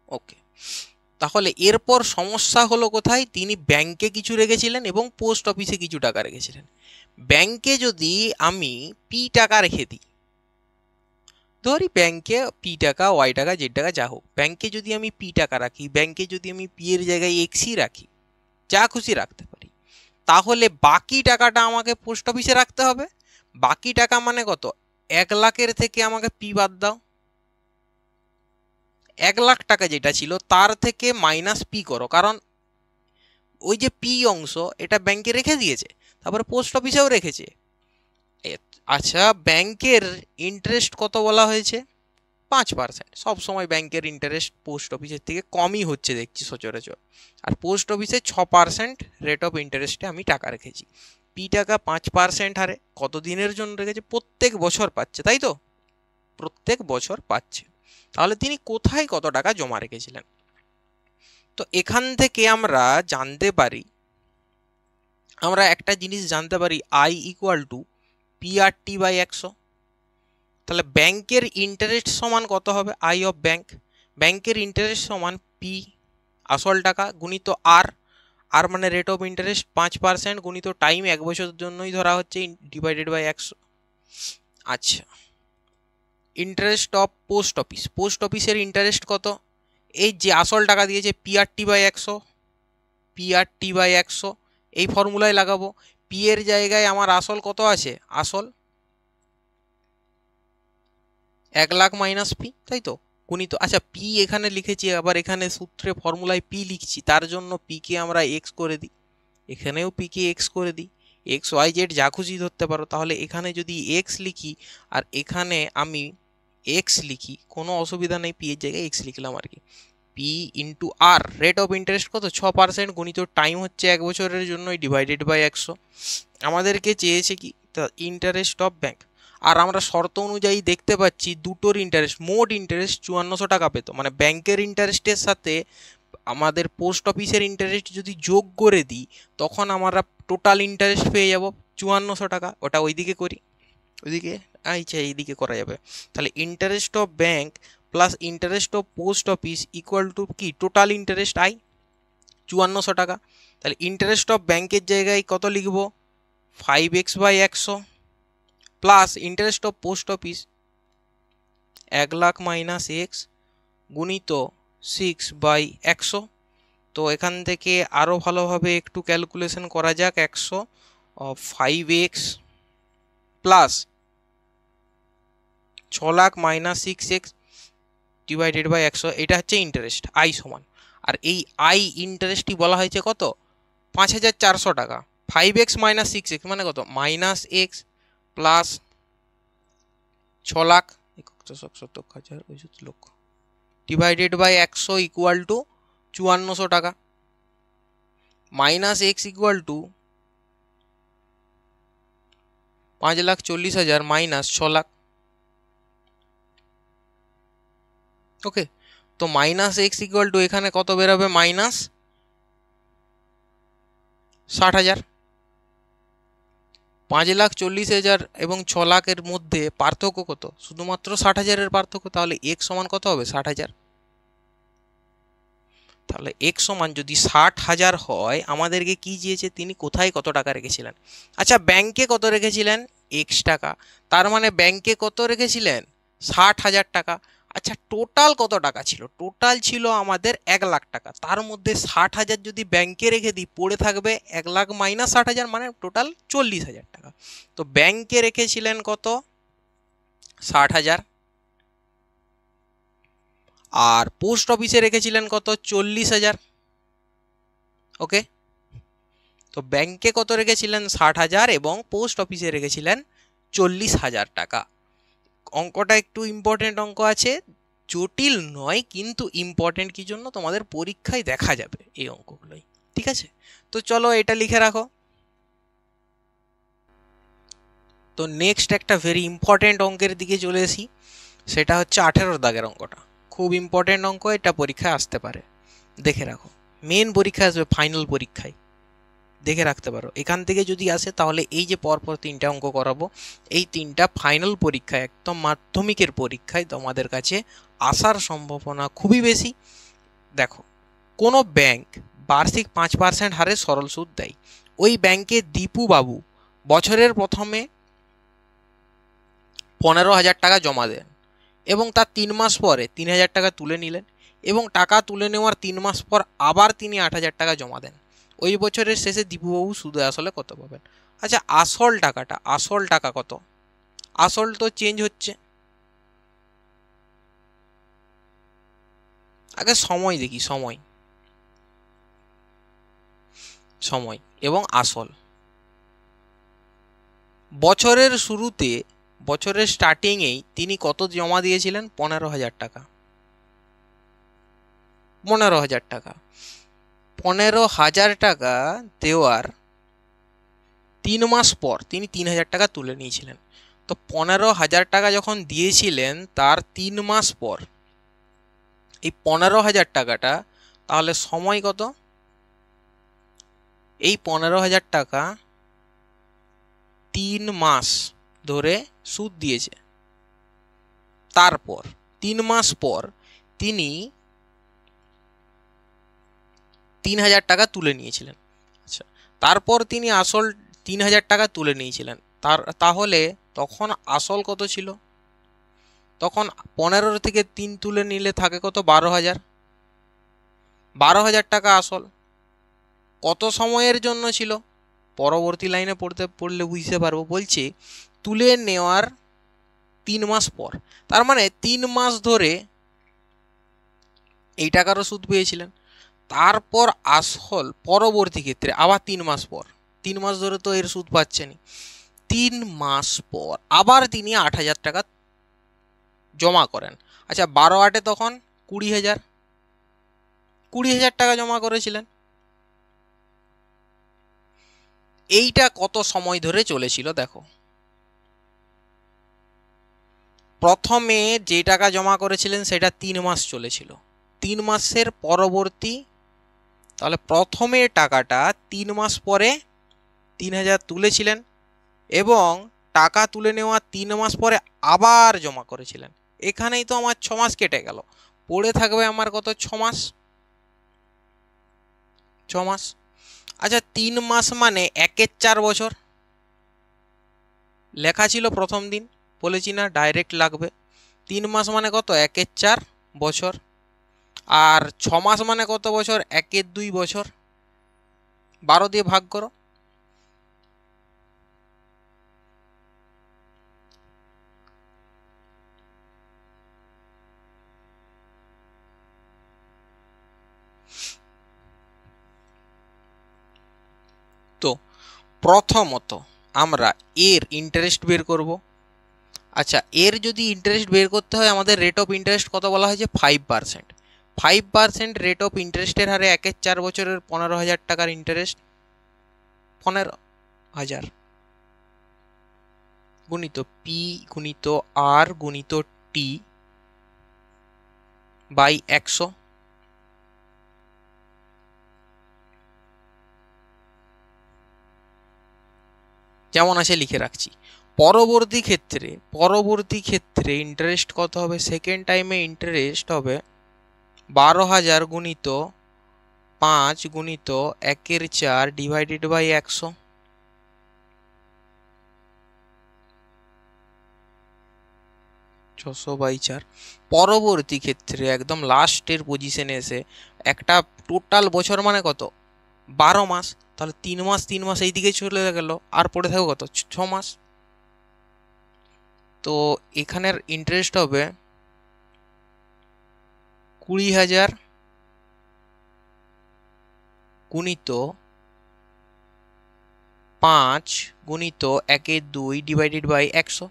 ওকে, তাহলে এরপর সমস্যা হলো কোথায়? তিনি ব্যাংকে কিছু রেখেছিলেন এবং পোস্ট অফিসে কিছু টাকা রেখেছিলেন। ব্যাংকে যদি আমি পি টাকা রেখে দিই, ধরি ব্যাংকে পি টাকা, ওয়াই টাকা, জেড টাকা যা হোক, ব্যাংকে যদি আমি পি টাকা রাখি, ব্যাংকে যদি আমি পি এর জায়গায় এক্সই রাখি, যা খুশি রাখতে পারি, তাহলে বাকি টাকাটা আমাকে পোস্ট অফিসে রাখতে হবে। বাকি টাকা মানে কত? 1 লাখের থেকে আমাকে পি বাদ দাও, 1 লাখ টাকা যেটা ছিল তার থেকে মাইনাস পি করো, কারণ ওই যে পি অংশ এটা ব্যাংকে রেখে দিয়েছে, তারপরে পোস্ট অফিসেও রেখেছে। আচ্ছা, ব্যাংকের ইন্টারেস্ট কত বলা হয়েছে? 5%। সবসময় ব্যাংকের ইন্টারেস্ট পোস্ট অফিসের থেকে কমই হচ্ছে দেখছি সচরাচর। আর পোস্ট অফিসে 6% রেট অফ ইন্টারেস্টে আমি টাকা রেখেছি। পি টাকা 5% হারে কত দিনের জন্য রেখেছে? প্রত্যেক বছর পাচ্ছে, তাই তো? প্রত্যেক বছর পাচ্ছে। তাহলে তিনি কোথায় কত টাকা জমা রেখেছিলেন? তো এখান থেকে আমরা জানতে পারি, আমরা একটা জিনিস জানতে পারি, I equal to PRT by 100। তাহলে ব্যাংকের ইন্টারেস্ট সমান কত হবে? I of bank. ব্যাংকের ইন্টারেস্ট সমান পি আসল টাকা গুণিত আর, আর মানে রেট অফ ইন্টারেস্ট 5% গুণিত টাইম, 1 বছরের জন্যই ধরা হচ্ছে, ডিভাইডেড বাই 100। আচ্ছা, interest of post office, post অফিসের ইন্টারেস্ট কত? এই যে আসল টাকা দিয়েছে পিআরটি বাই 100, পিআরটি বাই 100 এই ফর্মুলায় লাগাবো। পি এর জায়গায় আমার আসল কত আছে? আসল 1,00,000 মাইনাস পি, তাই তো? গুণিত, আচ্ছা পি এখানে লিখেছি, আবার এখানে সূত্রে ফর্মুলায় পি লিখছি, তার জন্য পি কে আমরা এক্স করে দিই, এখানেও পি কে এক্স করে দিই। এক্স ওয়াই জেড যা খুশি ধরতে পারো। তাহলে এখানে যদি এক্স লিখি আর এখানে আমি এক্স লিখি, কোনো অসুবিধা নেই, পি এর জায়গায় এক্স লিখলাম আর কি। P into R, rate of interest কত? 6% গুণিত টাইম হচ্ছে 1 বছরের জন্য, ডিভাইডেড বাই 100। আমাদেরকে চেয়েছে কি? Interest of bank. আর আমরা শর্ত অনুযায়ী দেখতে পাচ্ছি দুটোর ইন্টারেস্ট, মোট ইন্টারেস্ট 5400 টাকা পেতো। মানে ব্যাংকের ইন্টারেস্টের সাথে আমাদের পোস্ট অফিসের ইন্টারেস্ট যদি যোগ করে দিই, তখন আমরা টোটাল ইন্টারেস্ট পেয়ে যাব 5400 টাকা। ওটা ওইদিকে করি, ওইদিকে, আচ্ছা এইদিকে করা যাবে। তাহলে interest of bank plus interest of post office equal to কি? টোটাল ইন্টারেস্ট আই 5400 টাকা। তাহলে ইন্টারেস্ট অফ ব্যাংকের জায়গায় কত লিখব? 5x by 100 plus interest of post office 1,00,000 minus X গুণিত 6/100। তো এখান থেকে আরও ভালোভাবে একটু ক্যালকুলেশন করা যাক। 100 5x plus 6,00,000 minus 6x divided by 100, এটা হচ্ছে ইন্টারেস্ট আই সমান। আর এই আই ইন্টারেস্টই বলা হয়েছে কত? 5,400 টাকা। 5x মাইনাস 6x মানে কত? মাইনাস এক্স প্লাস 6,00,000 লক্ষ ডিভাইডেড বাই 100 ইকুয়াল টু 5400 টাকা, minus x equal to 5,40,000 minus 6,00,000। ওকে, তো মাইনাস এক্স ইকুয়াল টু এখানে কত বেরোবে? মাইনাস 60,000। 5,40,000 এবং 6,00,000 মধ্যে পার্থক্য কত? শুধুমাত্র 60,000 পার্থক্য। তাহলে এক্স সমান কত হবে? 60,000। তাহলে এক্স সমান যদি 60,000 হয়, আমাদেরকে কি চেয়েছে? তিনি কোথায় কত টাকা রেখেছিলেন। আচ্ছা, ব্যাংকে কত রেখেছিলেন? এক্স টাকা। তার মানে ব্যাংকে কত রেখেছিলেন? 60,000 টাকা। আচ্ছা, টোটাল কত টাকা ছিল? টোটাল ছিল আমাদের 1,00,000 টাকা। তার মধ্যে 60,000 যদি ব্যাংকে রেখে দিই, পড়ে থাকবে 1,00,000 মাইনাস 60,000, মানে টোটাল 40,000 টাকা। তো ব্যাংকে রেখেছিলেন কত? 60,000। আর পোস্ট অফিসে রেখেছিলেন কত? 40,000। ওকে, তো ব্যাংকে কত রেখেছিলেন? 60,000 এবং পোস্ট অফিসে রেখেছিলেন 40,000 টাকা। অঙ্কটা একটু ইম্পর্টেন্ট অঙ্ক আছে, জটিল নয় কিন্তু ইম্পর্টেন্ট। কি জন্য? তোমাদের পরীক্ষায় দেখা যাবে এই অঙ্কগুলোই। ঠিক আছে, তো চলো এটা লিখে রাখো। তো নেক্সট একটা ভেরি ইম্পর্টেন্ট অঙ্কের দিকে চলে আসি, সেটা হচ্ছে 18 দাগের অঙ্কটা। খুব ইম্পর্টেন্ট অঙ্ক, এটা পরীক্ষায় আসতে পারে, দেখে রাখো। মেন পরীক্ষায় আসবে, ফাইনাল পরীক্ষায়, দেখে রাখতে পারো। এখান থেকে যদি আসে তাহলে এই যে পরপর 3টা অঙ্ক করাবো, এই 3টা ফাইনাল পরীক্ষায়, একদম মাধ্যমিকের পরীক্ষায় তোমাদের কাছে আসার সম্ভাবনা খুবই বেশি। দেখো, কোনো ব্যাংক বার্ষিক 5% হারে সরল সুদ দেয়। ওই ব্যাংকে দীপু বাবু বছরের প্রথমে 15,000 টাকা জমা দেন এবং তার 3 মাস পরে 3,000 টাকা তুলে নিলেন, এবং টাকা তুলে নেওয়ার 3 মাস পর আবার তিনি 8,000 টাকা জমা দেন। ওই বছরের শেষে দীপুবাবু সুদে আসলে কত পাবেন? আচ্ছা, আসল টাকাটা, আসল টাকা কত? আসল তো চেঞ্জ হচ্ছে। আগে সময় দেখি, সময়। সময় এবং আসল। বছরের শুরুতে, বছরের স্টার্টিংয়েই তিনি কত জমা দিয়েছিলেন? 15,000 টাকা। 15,000 টাকা। 15,000 টাকা দেওয়ার 3 মাস পর তিনি 3,000 টাকা তুলে নিয়েছিলেন। তো 15,000 টাকা যখন দিয়েছিলেন তার 3 মাস পর এই 15,000 টাকাটা, তাহলে সময় কত? এই 15,000 টাকা 3 মাস ধরে সুদ দিয়েছে। তারপর 3 মাস পর তিনি 3,000 টাকা তুলে নিয়েছিলেন। আচ্ছা, তারপর তিনি আসল 3,000 টাকা তুলে নিয়েছিলেন। তাহলে তখন আসল কত ছিল? তখন 15 থেকে 3 তুলে নিলে থাকে কত? 12,000। 12,000 টাকা আসল। কত সময়ের জন্য ছিল? পরবর্তী লাইনে পড়লে বুঝতে পারবো। বলছে তুলে নেওয়ার 3 মাস পর, তার মানে 3 মাস ধরে এই টাকারও সুদ পেয়েছিলেন। তারপর আসল পরবর্তী ক্ষেত্রে আবার 3 মাস পর, 3 মাস ধরে তো এর সুদ পাচ্ছেনি। 3 মাস পর আবার তিনি 8,000 টাকা জমা করেন। আচ্ছা, 12/8 তখন 20,000, 20,000 টাকা জমা করেছিলেন। এইটা কত সময় ধরে চলেছিল দেখো। প্রথমে যে টাকা জমা করেছিলেন সেটা 3 মাস চলেছিল। 3 মাসের পরবর্তী, তাহলে প্রথমে টাকাটা 3 মাস পরে 3,000 তুলেছিলেন এবং টাকা তুলে নেওয়া 3 মাস পরে আবার জমা করেছিলেন। এখানেই তো আমার 6 মাস কেটে গেল। পড়ে থাকবে আমার কত? 6 মাস। 6 মাস। আচ্ছা, 3 মাস মানে 1/4 বছর। লেখা ছিল প্রথম দিন, বলেছি না ডাইরেক্ট লাগবে। 3 মাস মানে কত? 1/4 বছর। আর 6 মাস মানে কত বছর? 1/2 বছর। 12 দিয়ে ভাগ করো। তো প্রথমত আমরা এর ইন্টারেস্ট বের করব। আচ্ছা, এর যদি ইন্টারেস্ট বের করতে হয় আমাদের রেট অফ ইন্টারেস্ট কত বলা হয়েছে? 5%। 5% রেট অফ ইন্টারেস্টের হারে 1/4 বছরের 15,000 টাকার ইন্টারেস্ট, 15,000 গুণিত পি গুণিত আর গুণিত টি বাই 100। যেমন আছে লিখে রাখছি। পরবর্তী ক্ষেত্রে ইন্টারেস্ট কত হবে? সেকেন্ড টাইমে ইন্টারেস্ট হবে 12,000 গুণিত 5 গুণিত 1/4 ডিভাইডেড বাই 100। পরবর্তী ক্ষেত্রে একদম লাস্টের পজিশনে এসে একটা টোটাল বছর মানে কত? 12 মাস। তাহলে 3 মাস 3 মাস এই দিকে চলে গেল, আর পড়ে থাকবে কত? 6 মাস। তো এখানের ইন্টারেস্ট হবে 20,000 গুণিত 5 গুণিত 1/2 ডিভাইডেড বাই 100।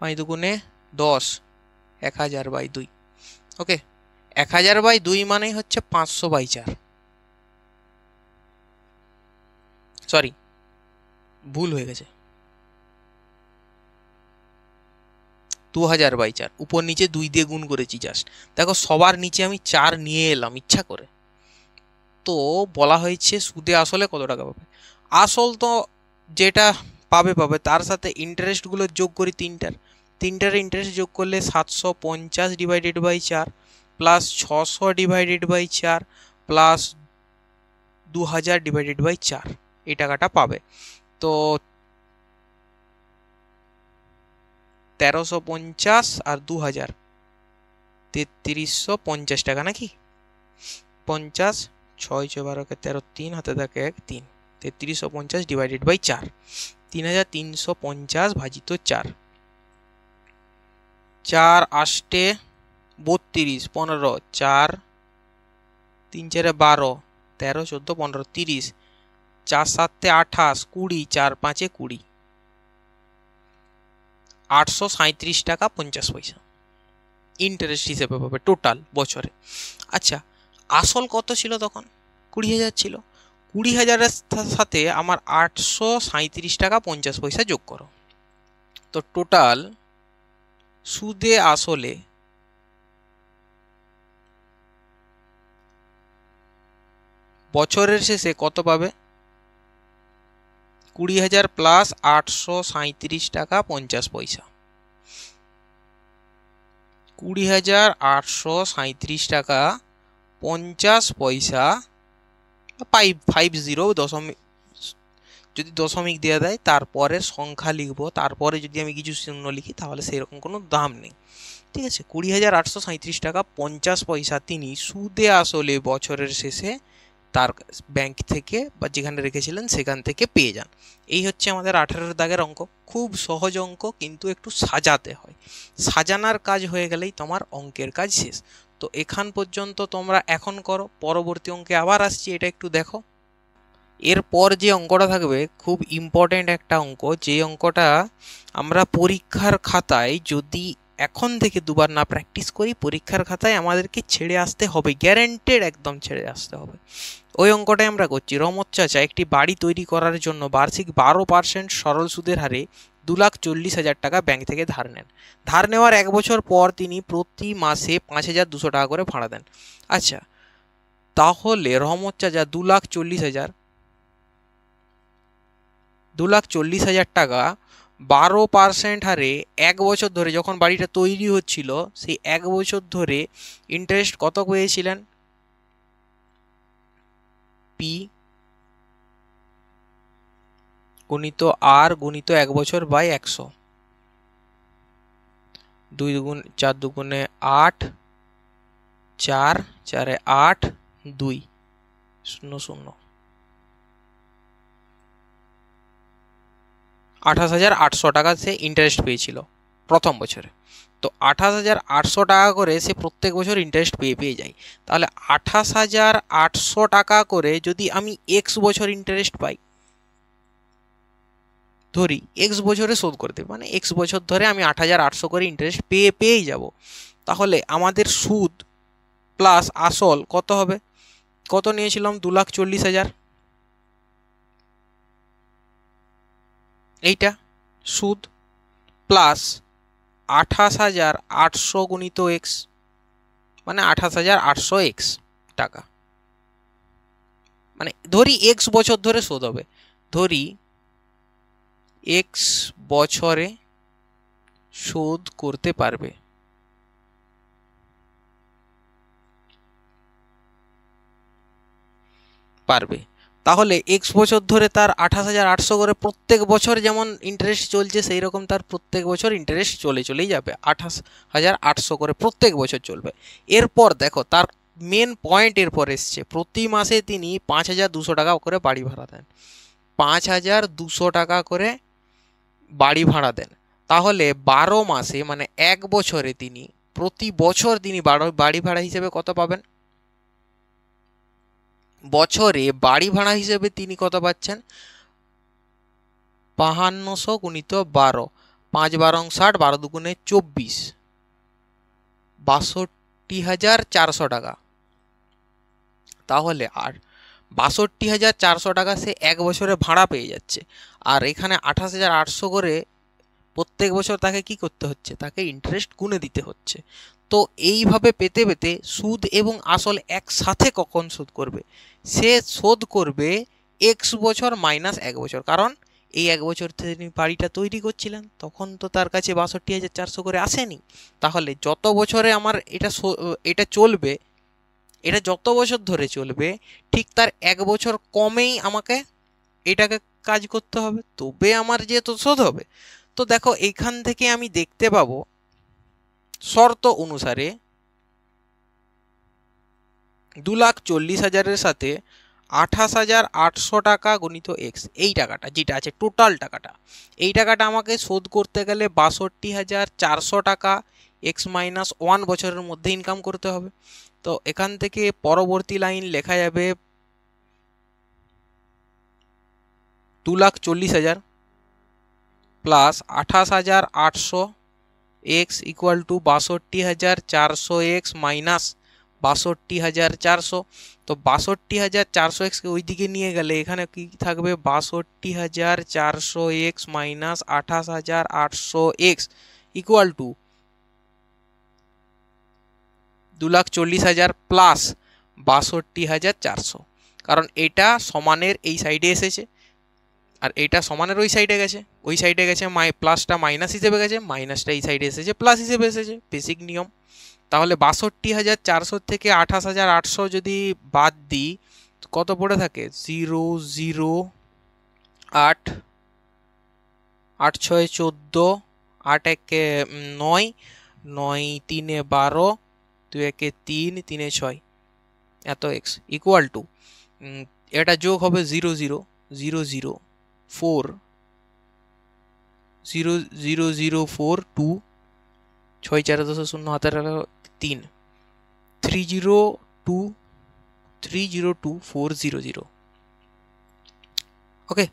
5 দুগুণে 10, 1,000/2। ওকে, 1,000/2 মানেই হচ্ছে 500/4। সরি, ভুল হয়ে গেছে, 2,000/4। উপর নিচে 2 দিয়ে গুণ করেছি জাস্ট। দেখো সবার নিচে আমি 4 নিয়ে এলাম ইচ্ছা করে। তো বলা হয়েছে সুদে আসলে কত টাকা পাবে। আসল তো যেটা পাবে পাবে, তার সাথে ইন্টারেস্টগুলো যোগ করি তিনটার ইন্টারেস্ট যোগ করলে 750 divided by 4 plus 600 divided by 4 plus 2,000 divided by 4 এই টাকাটা পাবে। তো 1,350 আর 2,000, 3,350 টাকা নাকি? 50, 6 6 12 13, 3 হাতে থাকে 1 3, 3,350 ডিভাইডেড বাই 4, 3,350 ভাজিত 4, 4 8 32, 15, 4 3 4 12, 13, 14, 15, 30, 4 7 28, 20, 4 5 20, 837 টাকা 50 পয়সা ইন্টারেস্ট হিসেবে পাবে টোটাল বছরে। আচ্ছা, আসল কত ছিল তখন? 20,000 ছিল। 20,000-এর সাথে আমার 837 টাকা 50 পয়সা যোগ করো, তো টোটাল সুদে আসলে বছরের শেষে কত পাবে? 20,000 প্লাস 837 টাকা 50 পয়সা। 20,837 টাকা 50 পয়সা, 550 দশমিক, যদি দশমিক দেওয়া দেয় তারপরে সংখ্যা লিখবো, তারপরে যদি আমি কিছু শূন্য লিখি তাহলে সেরকম কোনো দাম নেই। ঠিক আছে, 20,837 টাকা 50 পয়সা তিনি সুদে আসলে বছরের শেষে তার ব্যাংক থেকে বা যেখানে রেখেছিলেন সেখান থেকে পেয়ে যান। এই হচ্ছে আমাদের 18 দাগের অঙ্ক। খুব সহজ অঙ্ক, কিন্তু একটু সাজাতে হয়। সাজানোর কাজ হয়ে গেলেই তোমার অঙ্কের কাজ শেষ। তো এখান পর্যন্ত তোমরা এখন করো, পরবর্তী অঙ্কে আবার আসছি, এটা একটু দেখো। এরপর যে অঙ্কটা থাকবে খুব ইম্পর্টেন্ট একটা অঙ্ক, যে অঙ্কটা আমরা পরীক্ষার খাতায় যদি এখন থেকে দুবার না প্র্যাকটিস করি, পরীক্ষার খাতায় আমাদেরকে ছেড়ে আসতে হবে, গ্যারেন্টেড একদম ছেড়ে আসতে হবে। ওই অঙ্কটাই আমরা করছি। রমত চাচা একটি বাড়ি তৈরি করার জন্য বার্ষিক 12% সরল সুদের হারে 2,40,000 টাকা ব্যাংক থেকে ধার নেন। ধার নেওয়ার 1 বছর পর তিনি প্রতি মাসে 5,200 টাকা করে ভাড়া দেন। আচ্ছা, তাহলে রহমত চাচা 2,40,000 টাকা 12% হারে 1 বছর ধরে, যখন বাড়িটা তৈরি হচ্ছিল সেই 1 বছর ধরে ইন্টারেস্ট কত পেয়েছিলেন? পি গুণিত আর গুণিত 1 বছর বাই 100, 2 দুগুণ 4 দুগুণে 8, 4 4 8, 2 0 0, 28,800 টাকা সে ইন্টারেস্ট পেয়েছিল প্রথম বছরে। তো 28,800 টাকা করে সে প্রত্যেক বছর ইন্টারেস্ট পেয়ে যায়। তাহলে 28,800 টাকা করে যদি আমি এক্স বছর ইন্টারেস্ট পাই, ধরি এক্স বছরে শোধ করতে, মানে এক্স বছর ধরে আমি 8,800 করে ইন্টারেস্ট পেয়েই যাব, তাহলে আমাদের সুদ প্লাস আসল কত হবে? কত নিয়েছিলাম? 2,40,000। এইটা সুদ প্লাস 28,800 গুণিত এক্স, মানে 28,800 এক্স টাকা, মানে ধরি এক্স বছর ধরে শোধ হবে, ধরি এক্স বছরে শোধ করতে পারবে। তাহলে এক্স বছর ধরে তার 28,800 করে প্রত্যেক বছর যেমন ইন্টারেস্ট চলছে, সেই রকম তার প্রত্যেক বছর ইন্টারেস্ট চলেই যাবে, 28,800 করে প্রত্যেক বছর চলবে। এরপর দেখো তার মেন পয়েন্ট এরপর এসছে, প্রতি মাসে তিনি 5,200 টাকা করে বাড়ি ভাড়া দেন। 5,200 টাকা করে বাড়ি ভাড়া দেন, তাহলে 12 মাসে মানে 1 বছরে তিনি প্রতি বছর তিনি বাড়ি ভাড়া হিসেবে কত পাবেন? বছরে বাড়ি ভাড়া হিসেবে তিনি কত পাচ্ছেন? 5,500 গুণিত 12, 5 12 60, 12 দুগুণে 24, 62,400 টাকা। তাহলে আর 62,400 টাকা সে 1 বছরে ভাড়া পেয়ে যাচ্ছে, আর এখানে 28,800 করে প্রত্যেক বছর তাকে কি করতে হচ্ছে? তাকে ইন্টারেস্ট গুণে দিতে হচ্ছে। তো এইভাবে পেতে পেতে সুদ এবং আসল একসাথে কখন শোধ করবে? সে শোধ করবে এক্স বছর মাইনাস 1 বছর, কারণ এই 1 বছর তিনি বাড়িটা তৈরি করছিলেন, তখন তো তার কাছে 62,400 করে আসেনি। তাহলে যত বছরে আমার এটা চলবে, এটা যত বছর ধরে চলবে, ঠিক তার 1 বছর কমেই আমাকে এটাকে কাজ করতে হবে, তবে আমার যে তো শোধ হবে। তো দেখো এইখান থেকে আমি দেখতে পাবো শর্ত অনুসারে 2,40,000-এর সাথে 28,800 টাকা গুণিত এক্স, এই টাকাটা যেটা আছে টোটাল টাকাটা, এই টাকাটা আমাকে শোধ করতে গেলে 62,400 টাকা এক্স মাইনাস 1 বছরের মধ্যে ইনকাম করতে হবে। তো এখান থেকে পরবর্তী লাইন লেখা যাবে 2,40,000 plus 28,800 x equal to 62,400 x minus 62,400। তো 62,400 এক্সকে ওই দিকে নিয়ে গেলে এখানে কি থাকবে 62,400 x minus 28,800 x equal to 2,40,000 plus 62,400, কারণ এটা সমানের এই সাইডে এসেছে আর এটা সমানের ওই সাইডে গেছে, ওই সাইডে গেছে প্লাসটা মাইনাস হিসেবে গেছে, মাইনাসটা এই সাইডে এসেছে প্লাস হিসেবে এসেছে, বেসিক নিয়ম। তাহলে 62,400 থেকে 28,800 যদি বাদ দিই কত পড়ে থাকে 0,0,8, 8,6 14, 8 1 9, 9 3 12, 2 1 3, 3 6 এত এক্স ইকুয়াল টু এটা যোগ হবে 0,0,0,0,4 0,0,0,4 2 6 4 10 0 হাতে 3 302,400। ওকে,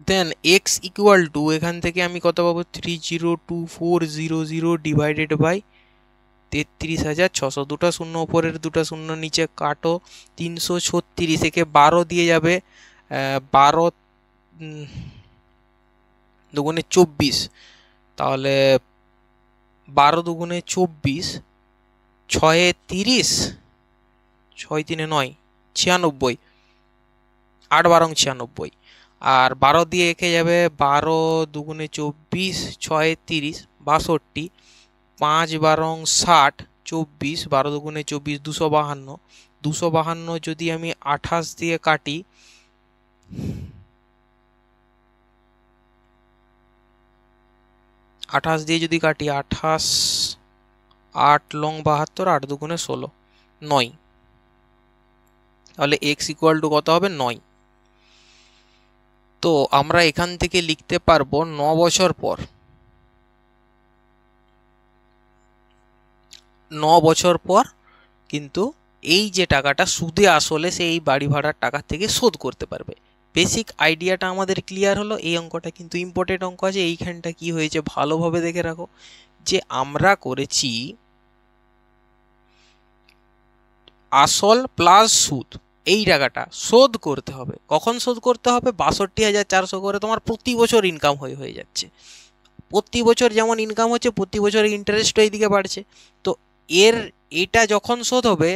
দেন এক্স ইকুয়াল টু এখান থেকে আমি কত পাবো 302,400 ডিভাইডেড বাই 33,600, দুটো শূন্য উপরের দুটো শূন্য নিচে কাটো, 336 থেকে 12 দিয়ে যাবে, 12 দুগুণে 24, তাহলে 12 দুগুণে 24, 6 30, 6 3 9 96, 8 12 96, আর 12 দিয়ে এঁকে যাবে 12 দুগুণে 24, 6 30 62, 5 12 60, 24, 12 দুগুণে 24 252, 252 যদি আমি 28 দিয়ে কাটি 28 দিয়ে যদি কাটি 28 8 লং 72, 8 দুগুণে 16 9, তাহলে এক্স ইকুয়াল টু কত হবে 9। তো আমরা এখান থেকে লিখতে পারবো 9 বছর পর, 9 বছর পর কিন্তু এই যে টাকাটা সুদে আসলে সে এই বাড়ি ভাড়ার টাকা থেকে শোধ করতে পারবে। বেসিক আইডিয়াটা আমাদের ক্লিয়ার হলো। এই অঙ্কটা কিন্তু ইম্পর্টেন্ট অঙ্ক আছে। এইখানটা কি হয়েছে ভালোভাবে দেখে রাখো, যে আমরা করেছি আসল প্লাস সুদ, এই টাকাটা শোধ করতে হবে। কখন শোধ করতে হবে? 62,400 করে তোমার প্রতি বছর ইনকাম হয়ে যাচ্ছে। প্রতি বছর যেমন ইনকাম হচ্ছে প্রতি বছর ইন্টারেস্ট এইদিকে বাড়ছে। তো এটা যখন শোধ হবে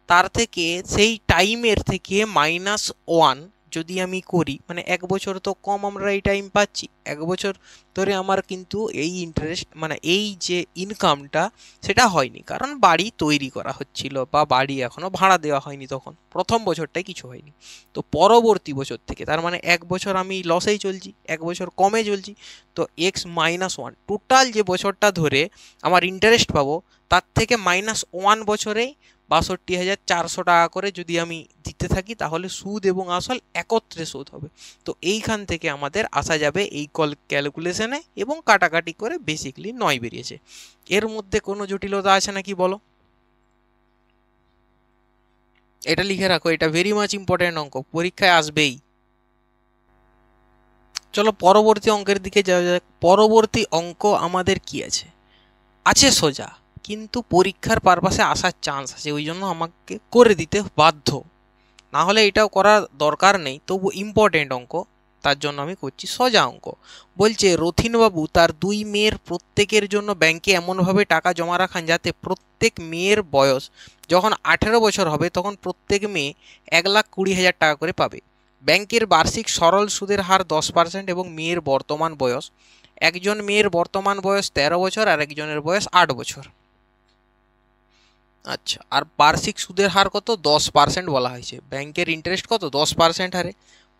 তার থেকে সেই টাইমের থেকে -1 যদি আমি করি, মানে 1 বছর তো কম আমরা এই টাইম পাচ্ছি, 1 বছর ধরে আমার কিন্তু এই ইন্টারেস্ট মানে এই যে ইনকামটা সেটা হয়নি, কারণ বাড়ি তৈরি করা হচ্ছিল বা বাড়ি এখনো ভাড়া দেওয়া হয়নি, তখন প্রথম বছরটাই কিছু হয়নি। তো পরবর্তী বছর থেকে, তার মানে 1 বছর আমি লসেই চলছি, 1 বছর কমে চলছি, তো x-1 টোটাল যে বছরটা ধরে আমার ইন্টারেস্ট পাবো তার থেকে -1 বছরেই 62,400 টাকা করে যদি আমি দিতে থাকি, তাহলে সুদ এবং আসল একত্রে শোধ হবে। তো এইখান থেকে আমাদের আসা যাবে এই ক্যালকুলেশনে, এবং কাটাকাটি করে বেসিকলি 9 বেরিয়েছে। এর মধ্যে কোনো জটিলতা আছে নাকি বলো? এটা লিখে রাখো, এটা ভেরি মাচ ইম্পর্টেন্ট অঙ্ক, পরীক্ষায় আসবেই। চলো পরবর্তী অঙ্কের দিকে যাওয়া যাক। পরবর্তী অঙ্ক আমাদের কি আছে সোজা, কিন্তু পরীক্ষার পারপাসে আসার চান্স আছে, ওই জন্য আমাকে করে দিতে বাধ্য, না হলে এটাও করার দরকার নেই, তবু ইম্পর্টেন্ট অঙ্ক, তার জন্য আমি করছি। সোজা অঙ্ক বলছে রথিনবাবু তার 2 মেয়ের প্রত্যেকের জন্য ব্যাংকে এমনভাবে টাকা জমা রাখান যাতে প্রত্যেক মেয়ের বয়স যখন 18 বছর হবে তখন প্রত্যেক মেয়ে 1,20,000 টাকা করে পাবে। ব্যাংকের বার্ষিক সরল সুদের হার 10% এবং মেয়ের বর্তমান বয়স, একজন মেয়ের বর্তমান বয়স 13 বছর আর একজনের বয়স 8 বছর। আচ্ছা, আর বার্ষিক সুদের হার কত? 10% বলা হয়েছে। ব্যাংকের ইন্টারেস্ট কত? 10% হারে।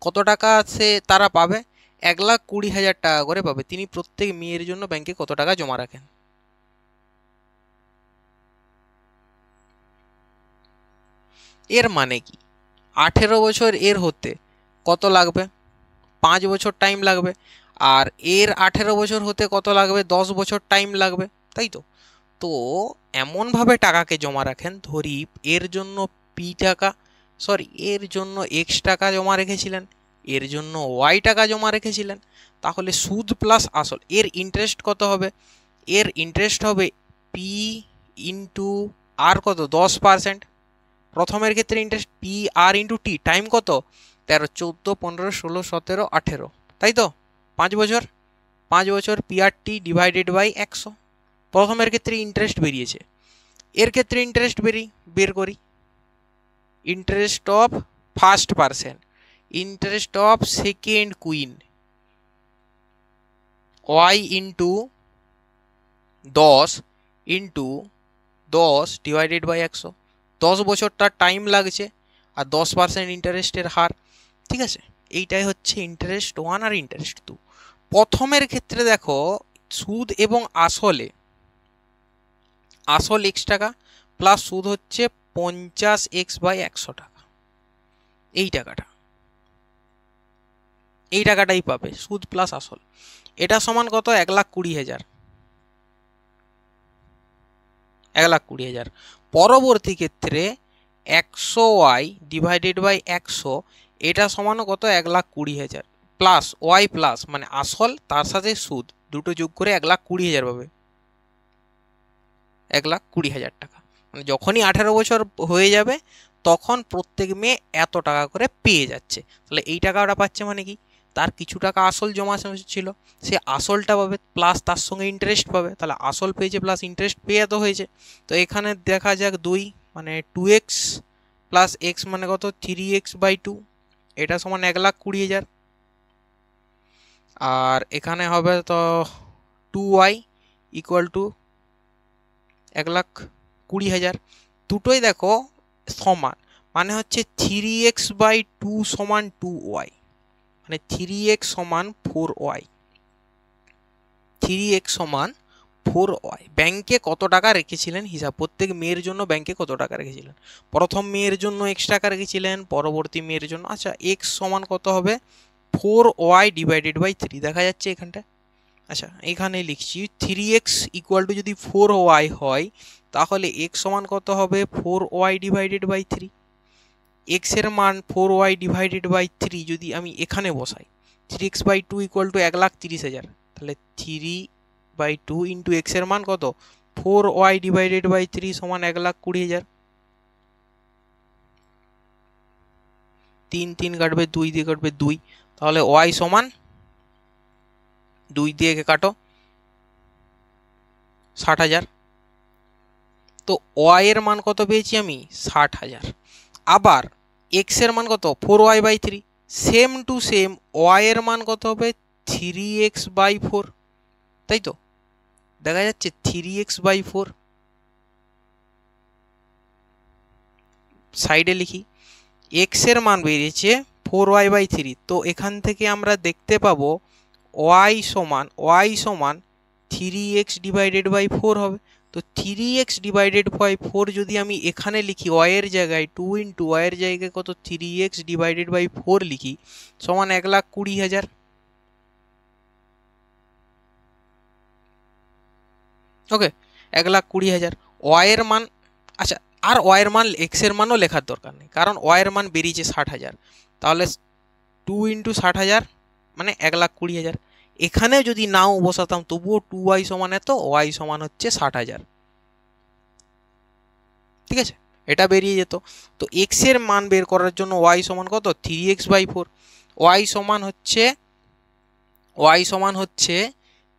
কত টাকা সে তারা পাবে? 1,20,000 টাকা করে পাবে। তিনি প্রত্যেক মেয়ের জন্য ব্যাংকে কত টাকা জমা রাখেন? এর মানে কি? 18 বছর এর হতে কত লাগবে? 5 বছর টাইম লাগবে। আর এর 18 বছর হতে কত লাগবে? 10 বছর টাইম লাগবে, তাই তো? তো এমনভাবে টাকাকে জমা রাখেন, ধরি এর জন্য এর জন্য x টাকা জমা রেখেছিলেন, এর জন্য ওয়াই টাকা জমা রেখেছিলেন, তাহলে সুদ প্লাস আসল, এর ইন্টারেস্ট কত হবে? এর ইন্টারেস্ট হবে পি ইন্টু আর কত 10%। প্রথমের ক্ষেত্রে interest P R into T, time কত 13, 14, 15, 16, 17, 18, তাই তো 5 বছর, 5 বছর P R T divided by 100। প্রথমের ক্ষেত্রে ইন্টারেস্ট বেরিয়েছে, এর ক্ষেত্রে ইন্টারেস্ট বের করি। Interest of first person, interest of second queen, Y into 10 into 10 divided by 100। 10 বছরটা টাইম লাগছে আর 10% ইন্টারেস্টের হার, ঠিক আছে। এইটাই হচ্ছে ইন্টারেস্ট 1 আর ইন্টারেস্ট 2। প্রথমের ক্ষেত্রে দেখো সুদ এবং আসলে, আসল x টাকা প্লাস সুদ হচ্ছে 50x বাই 100 টাকা। এই টাকাটাই পাবে সুদ প্লাস আসল। এটা সমান কত 1,20,000, 1,20,000। পরবর্তী ক্ষেত্রে 100y ডিভাইডেড বাই 100, এটা সমান কত 1,20,000 প্লাস ওয়াই প্লাস মানে আসল তার সাথে সুদ দুটো যোগ করে 1,20,000 পাবে, 1,20,000 টাকা। মানে যখনই 18 বছর হয়ে যাবে তখন প্রত্যেক মেয়ে এত টাকা করে পেয়ে যাচ্ছে। তাহলে এই টাকাটা পাচ্ছে মানে কি, তার কিছু টাকা আসল জমা ছিল, সে আসলটা পাবে প্লাস তার সঙ্গে ইন্টারেস্ট পাবে। তাহলে আসল পেয়েছে প্লাস ইন্টারেস্ট পেয়ে এত হয়েছে। তো এখানে দেখা যাক 2 মানে 2x প্লাস x মানে কত 3x বাই 2, এটা সমান 1,20,000। আর এখানে হবে তো 2y ইকুয়াল টু 1,20,000। দুটোই দেখো সমান, মানে হচ্ছে 3x বাই 2 সমান 2y, মানে 3x সমান 4y, 3x সমান 4y। ব্যাংকে কত টাকা রেখেছিলেন হিসাব, প্রত্যেক মেয়ের জন্য ব্যাংকে কত টাকা রেখেছিলেন। প্রথম মেয়ের জন্য x টাকা রেখেছিলেন, পরবর্তী মেয়ের জন্য, আচ্ছা x সমান কত হবে 4y ডিভাইডেড বাই 3, দেখা যাচ্ছে এখানটায়। আচ্ছা এখানে লিখছি 3x ইকুয়াল টু যদি 4y হয় তাহলে x সমান কত হবে 4y ডিভাইডেড বাই 3। x এর মান 4y ডিভাইডেড বাই 3 যদি আমি এখানে বসাই, 3x বাই 2 ইকুয়াল টু 1,30,000, তাহলে 3/2 ইন্টু x এর মান কত 4y ডিভাইডেড বাই 3 সমান 1,20,000। 3 3 কাটবে, 2 দিয়ে কাটবে 2, তাহলে y সমান 2 দিয়ে কাটো 60,000। তো y এর মান কত পেয়েছি আমি 60,000। আবার x এর মান কত 4y by 3, same to same y এর মান কত হবে 3x বাই 4, তাই তো দেখা যাচ্ছে 3x বাই 4। সাইডে লিখি x এর মান বেরিয়েছে 4y বাই 3, তো এখান থেকে আমরা দেখতে পাবো y সমান 3x ডিভাইডেড বাই 4 হবে। তো 3x ডিভাইডেড বাই 4 যদি আমি এখানে লিখি y এর জায়গায় 2 ইন্টু y এর জায়গায় কত 3x ডিভাইডেড বাই 4 লিখি সমান 1,20,000। ওকে 1,20,000 y এর মান। আচ্ছা আর y এর মান x এর মানও লেখার দরকার নেই, কারণ y এর মান বেরিয়েছে 60,000, তাহলে 2 ইন্টু 60,000 মানে 1,20,000। এখানে যদি নাও বসাতাম তবুও 2y সমান এত, y সমান হচ্ছে 60,000, ঠিক আছে, এটা বেরিয়ে যেত। তো x এর মান বের করার জন্য y সমান কত 3x বাই 4, y সমান হচ্ছে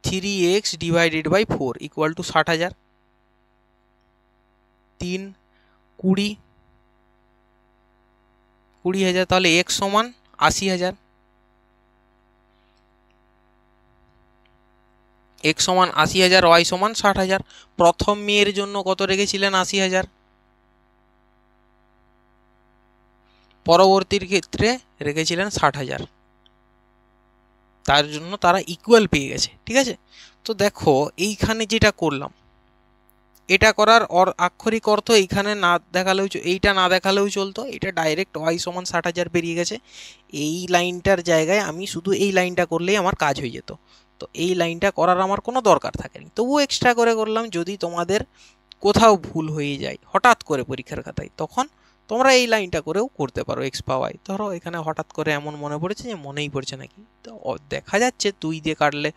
3x divided by 4 equal to 60,000। 3 20,000, তাহলে x সমান 80,000, x সমান 80,000, y সমান 60,000। প্রথম মেয়ের জন্য কত রেখেছিলেন 80,000, পরবর্তীর ক্ষেত্রে রেখেছিলেন 60,000, তার জন্য তারা ইকুয়াল পেয়ে গেছে, ঠিক আছে। তো দেখো এইখানে যেটা করলাম, এটা করার আক্ষরিক অর্থ এইখানে না দেখালেও, এইটা না দেখালেও চলতো, এটা ডাইরেক্ট y সমান 60,000 বেরিয়ে গেছে। এই লাইনটার জায়গায় আমি শুধু এই লাইনটা করলেই আমার কাজ হয়ে যেত, তো এই লাইনটা করার আমার কোনো দরকার থাকেনি, তবুও এক্সট্রা করে করলাম। যদি তোমাদের কোথাও ভুল হয়ে যায় হঠাৎ করে পরীক্ষার খাতায়, তখন তোমরা এই লাইনটা করেও করতে পারো এক্স বা ওয়াই। ধরো এখানে হঠাৎ করে এমন মনে পড়েছে যে মনেই পড়ছে নাকি, তো দেখা যাচ্ছে 2 দিয়ে কাটলে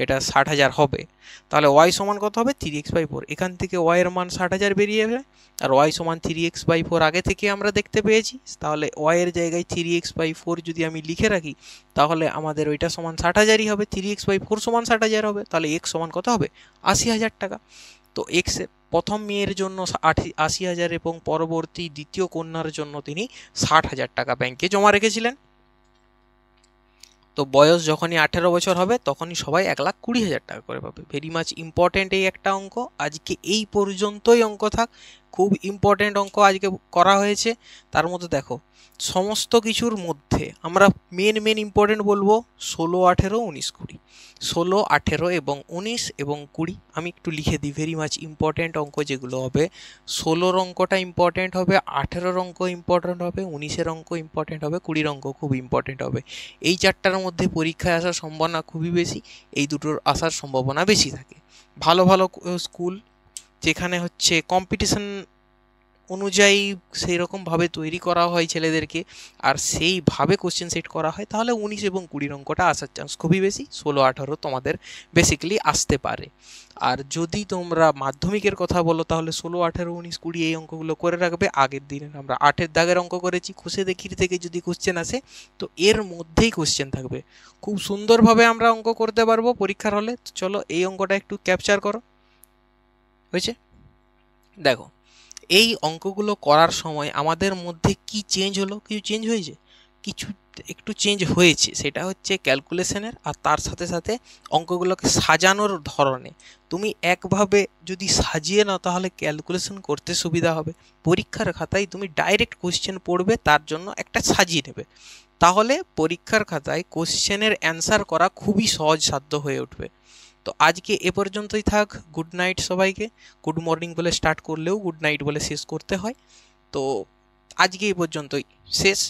এটা 60,000 হবে, তাহলে ওয়াই সমান কত হবে 3x/4। এখান থেকে ওয়াই এর মান 60,000 বেরিয়ে যাবে, আর ওয়াই সমান 3x/4 আগে থেকে আমরা দেখতে পেয়েছি, তাহলে ওয়াই এর জায়গায় 3x/4 যদি আমি লিখে রাখি তাহলে আমাদের ওইটা সমান 60,000ই হবে, 3x/4 সমান 60,000 হবে, তাহলে এক্স সমান কত হবে 80,000 টাকা। তো এক্স প্রথম মেয়ের জন্য 80,000 এবং পরবর্তী দ্বিতীয় কন্যার জন্য তিনি 60,000 টাকা ব্যাংকে জমা রেখেছিলেন। তো বয়স যখনই 18 বছর হবে তখনই সবাই 1,20,000 টাকা করে পাবে। ভেরি মাচ ইম্পর্টেন্ট এই একটা অঙ্ক। আজকে এই পর্যন্তই অঙ্ক থাক, খুব ইম্পর্টেন্ট অঙ্ক আজকে করা হয়েছে। তার মধ্যে দেখো সমস্ত কিছুর মধ্যে আমরা মেন ইম্পর্টেন্ট বলবো 16, 18, 19, 20। 16, 18 এবং 19 এবং 20 আমি একটু লিখে দিই। ভেরি মাচ ইম্পর্টেন্ট অঙ্ক যেগুলো হবে, 16 অঙ্কটা ইম্পর্টেন্ট হবে, 18 অঙ্ক ইম্পর্টেন্ট হবে, 19 অঙ্ক ইম্পর্টেন্ট হবে, 20 অঙ্ক খুব ইম্পর্টেন্ট হবে। এই চারটার মধ্যে পরীক্ষায় আসার সম্ভাবনা খুবই বেশি, এই দুটোর আসার সম্ভাবনা বেশি থাকে। ভালো ভালো স্কুল যেখানে হচ্ছে কম্পিটিশন অনুযায়ী সেই রকমভাবে তৈরি করা হয় ছেলেদেরকে, আর সেইভাবে কোশ্চেন সেট করা হয়, তাহলে 19 এবং 20 অঙ্কটা আসার চান্স খুবই বেশি। 16, 18 তোমাদের বেসিক্যালি আসতে পারে। আর যদি তোমরা মাধ্যমিকের কথা বলো তাহলে 16, 18, 19, 20 এই অঙ্কগুলো করে রাখবে। আগের দিনে আমরা 8-এর দাগের অঙ্ক করেছি, খুশে দেখির থেকে যদি কোশ্চেন আসে তো এর মধ্যেই কোশ্চেন থাকবে, খুব সুন্দরভাবে আমরা অঙ্ক করতে পারবো পরীক্ষার হলে। চলো এই অঙ্কটা একটু ক্যাপচার করো, হয়েছে? দেখো এই অঙ্কগুলো করার সময় আমাদের মধ্যে কি চেঞ্জ হলো, কিছু চেঞ্জ হয়েছে, কিছু একটু চেঞ্জ হয়েছে, সেটা হচ্ছে ক্যালকুলেশনের, আর তার সাথে সাথে অঙ্কগুলোকে সাজানোর ধরনে। তুমি একভাবে যদি সাজিয়ে নাও তাহলে ক্যালকুলেশন করতে সুবিধা হবে। পরীক্ষার খাতায় তুমি ডাইরেক্ট কোশ্চেন পড়বে, তার জন্য একটা সাজিয়ে নেবে, তাহলে পরীক্ষার খাতায় কোশ্চেনের অ্যান্সার করা খুবই সহজসাধ্য হয়ে উঠবে। তো আজকে এ পর্যন্তই থাক। গুড নাইট সবাইকে। গুড মর্নিং বলে স্টার্ট করলেও গুড নাইট বলে শেষ করতে হয়। তো আজকে এই পর্যন্তই শেষ।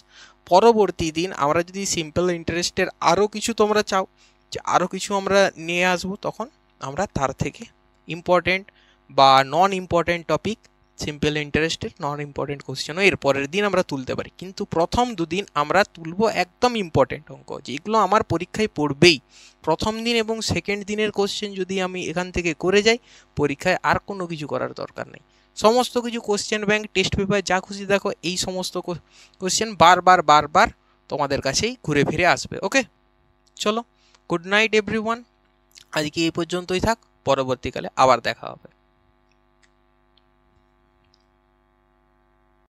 পরবর্তী দিন আমরা যদি সিম্পল ইন্টারেস্টের আরও কিছু তোমরা চাও যে আরও কিছু আমরা নিয়ে আসবো, তখন আমরা তার থেকে ইম্পর্টেন্ট বা নন ইম্পর্টেন্ট টপিক, সিম্পল ইন্টারেস্টের নন ইম্পর্টেন্ট কোশ্চেনও এর পরের দিন আমরা তুলতে পারি, কিন্তু প্রথম দুদিন আমরা তুলবো একদম ইম্পর্টেন্ট অঙ্ক, যেগুলো আমার পরীক্ষায় পড়বেই। প্রথম দিন এবং সেকেন্ড দিনের কোশ্চেন যদি আমি এখান থেকে করে যাই, পরীক্ষায় আর কোনো কিছু করার দরকার নেই। সমস্ত কিছু কোশ্চেন ব্যাংক, টেস্ট পেপার যা খুশি দেখো, এই সমস্ত কোশ্চেন বারবার তোমাদের কাছেই ঘুরে ফিরে আসবে। ওকে, চলো, গুড নাইট এভরিওয়ান। আজকে এই পর্যন্তই থাক, পরবর্তীকালে আবার দেখা হবে।